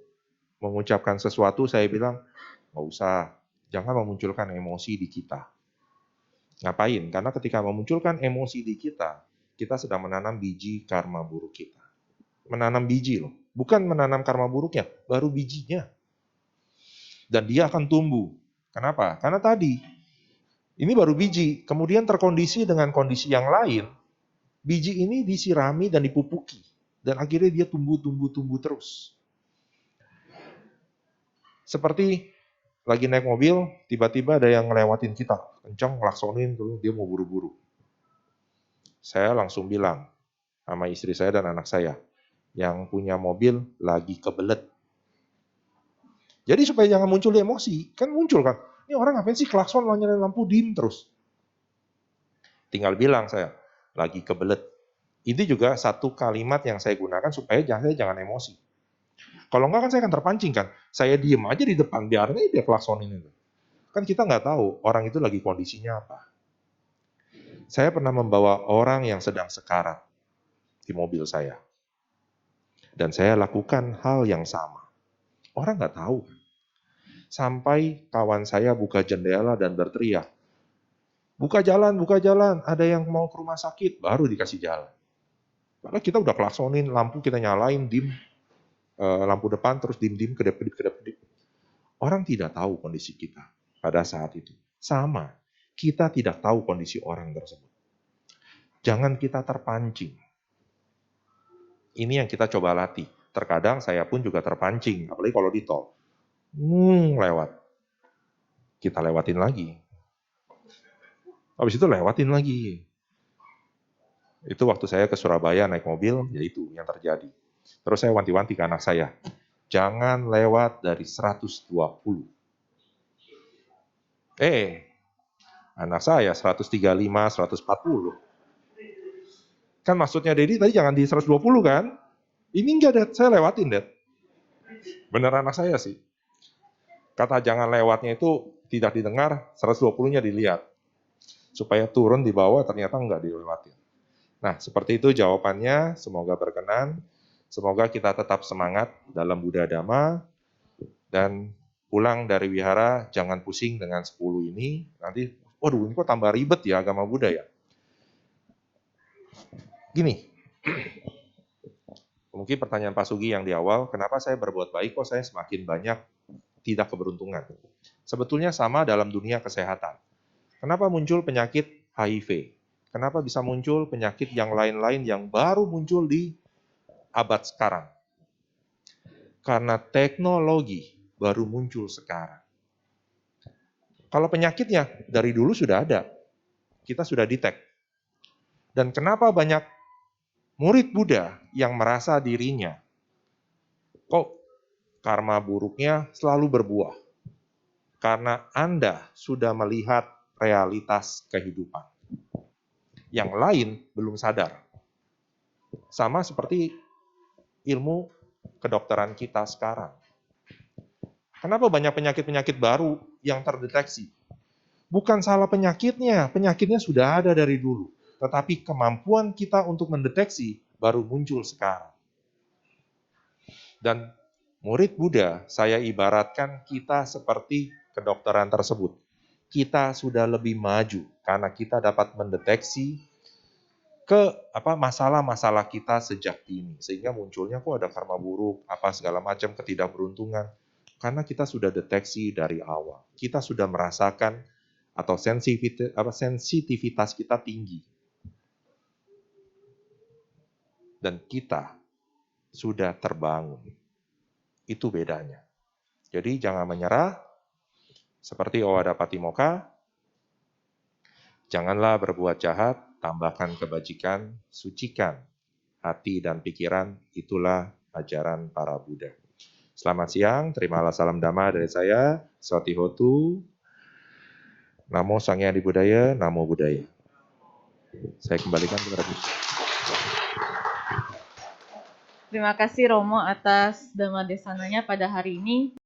mengucapkan sesuatu, saya bilang, nggak usah, jangan memunculkan emosi di kita. Ngapain? Karena ketika memunculkan emosi di kita sedang menanam biji karma buruk kita. Menanam biji loh, bukan menanam karma buruknya, baru bijinya. Dan dia akan tumbuh. Kenapa? Karena tadi, ini baru biji, kemudian terkondisi dengan kondisi yang lain, biji ini disirami dan dipupuki. Dan akhirnya dia tumbuh terus. Seperti lagi naik mobil, tiba-tiba ada yang ngelewatin kita. Kencang, ngelaksonin, dia mau buru-buru. Saya langsung bilang sama istri saya dan anak saya, yang punya mobil lagi kebelet. Jadi supaya jangan muncul emosi, kan muncul kan, ini orang ngapain sih klakson nyalain lampu dim terus. Tinggal bilang saya, lagi kebelet. Ini juga satu kalimat yang saya gunakan supaya saya jangan emosi. Kalau enggak kan saya akan terpancing kan. Saya diem aja di depan, biarnya dia klaksonin itu. Kan kita nggak tahu orang itu lagi kondisinya apa. Saya pernah membawa orang yang sedang sekarat di mobil saya. Dan saya lakukan hal yang sama. Orang nggak tahu. Sampai kawan saya buka jendela dan berteriak, buka jalan, ada yang mau ke rumah sakit, baru dikasih jalan. Padahal kita udah klaksonin, lampu kita nyalain, dim, lampu depan terus dim-dim, kedip-kedip. Orang tidak tahu kondisi kita pada saat itu. Sama, kita tidak tahu kondisi orang tersebut. Jangan kita terpancing. Ini yang kita coba latih. Terkadang saya pun juga terpancing, apalagi kalau di tol. Lewat. Kita lewatin lagi. Habis itu lewatin lagi. Itu waktu saya ke Surabaya naik mobil, ya itu yang terjadi. Terus saya wanti-wanti ke anak saya, jangan lewat dari 120. Anak saya 135, 140. Kan maksudnya Dedi tadi jangan di 120 kan? Ini enggak, Dad, saya lewatin, Dad. Bener anak saya sih. Kata jangan lewatnya itu tidak didengar, 120-nya dilihat. Supaya turun di bawah, ternyata enggak dilewatin. Nah, seperti itu jawabannya, semoga berkenan. Semoga kita tetap semangat dalam Buddha Dhamma. Dan pulang dari wihara, jangan pusing dengan 10 ini. Nanti, waduh ini kok tambah ribet ya agama Buddha ya. Gini, mungkin pertanyaan Pak Sugi yang di awal, kenapa saya berbuat baik kok saya semakin banyak tidak keberuntungan? Sebetulnya sama dalam dunia kesehatan. Kenapa muncul penyakit HIV? Kenapa bisa muncul penyakit yang lain-lain yang baru muncul di abad sekarang? Karena teknologi baru muncul sekarang. Kalau penyakitnya dari dulu sudah ada, kita sudah detect. Dan kenapa banyak murid Buddha yang merasa dirinya kok karma buruknya selalu berbuah? Karena Anda sudah melihat realitas kehidupan. Yang lain belum sadar. Sama seperti ilmu kedokteran kita sekarang. Kenapa banyak penyakit-penyakit baru yang terdeteksi? Bukan salah penyakitnya sudah ada dari dulu. Tetapi kemampuan kita untuk mendeteksi baru muncul sekarang. Dan murid Buddha, saya ibaratkan kita seperti kedokteran tersebut. Kita sudah lebih maju karena kita dapat mendeteksi masalah-masalah kita sejak dini. Sehingga munculnya kok ada karma buruk, segala macam ketidakberuntungan. Karena kita sudah deteksi dari awal. Kita sudah merasakan atau sensitivitas kita tinggi. Dan kita sudah terbangun. Itu bedanya. Jadi jangan menyerah. Seperti Owada Patimokkha, janganlah berbuat jahat, tambahkan kebajikan, sucikan hati dan pikiran, itulah ajaran para Buddha. Selamat siang, terimalah salam Dhamma dari saya, Sotihotu. Namo Sangyang Budaya, Namo Buddhaya. Saya kembalikan kepada Gus. Terima kasih Romo atas Dhamma Desananya pada hari ini.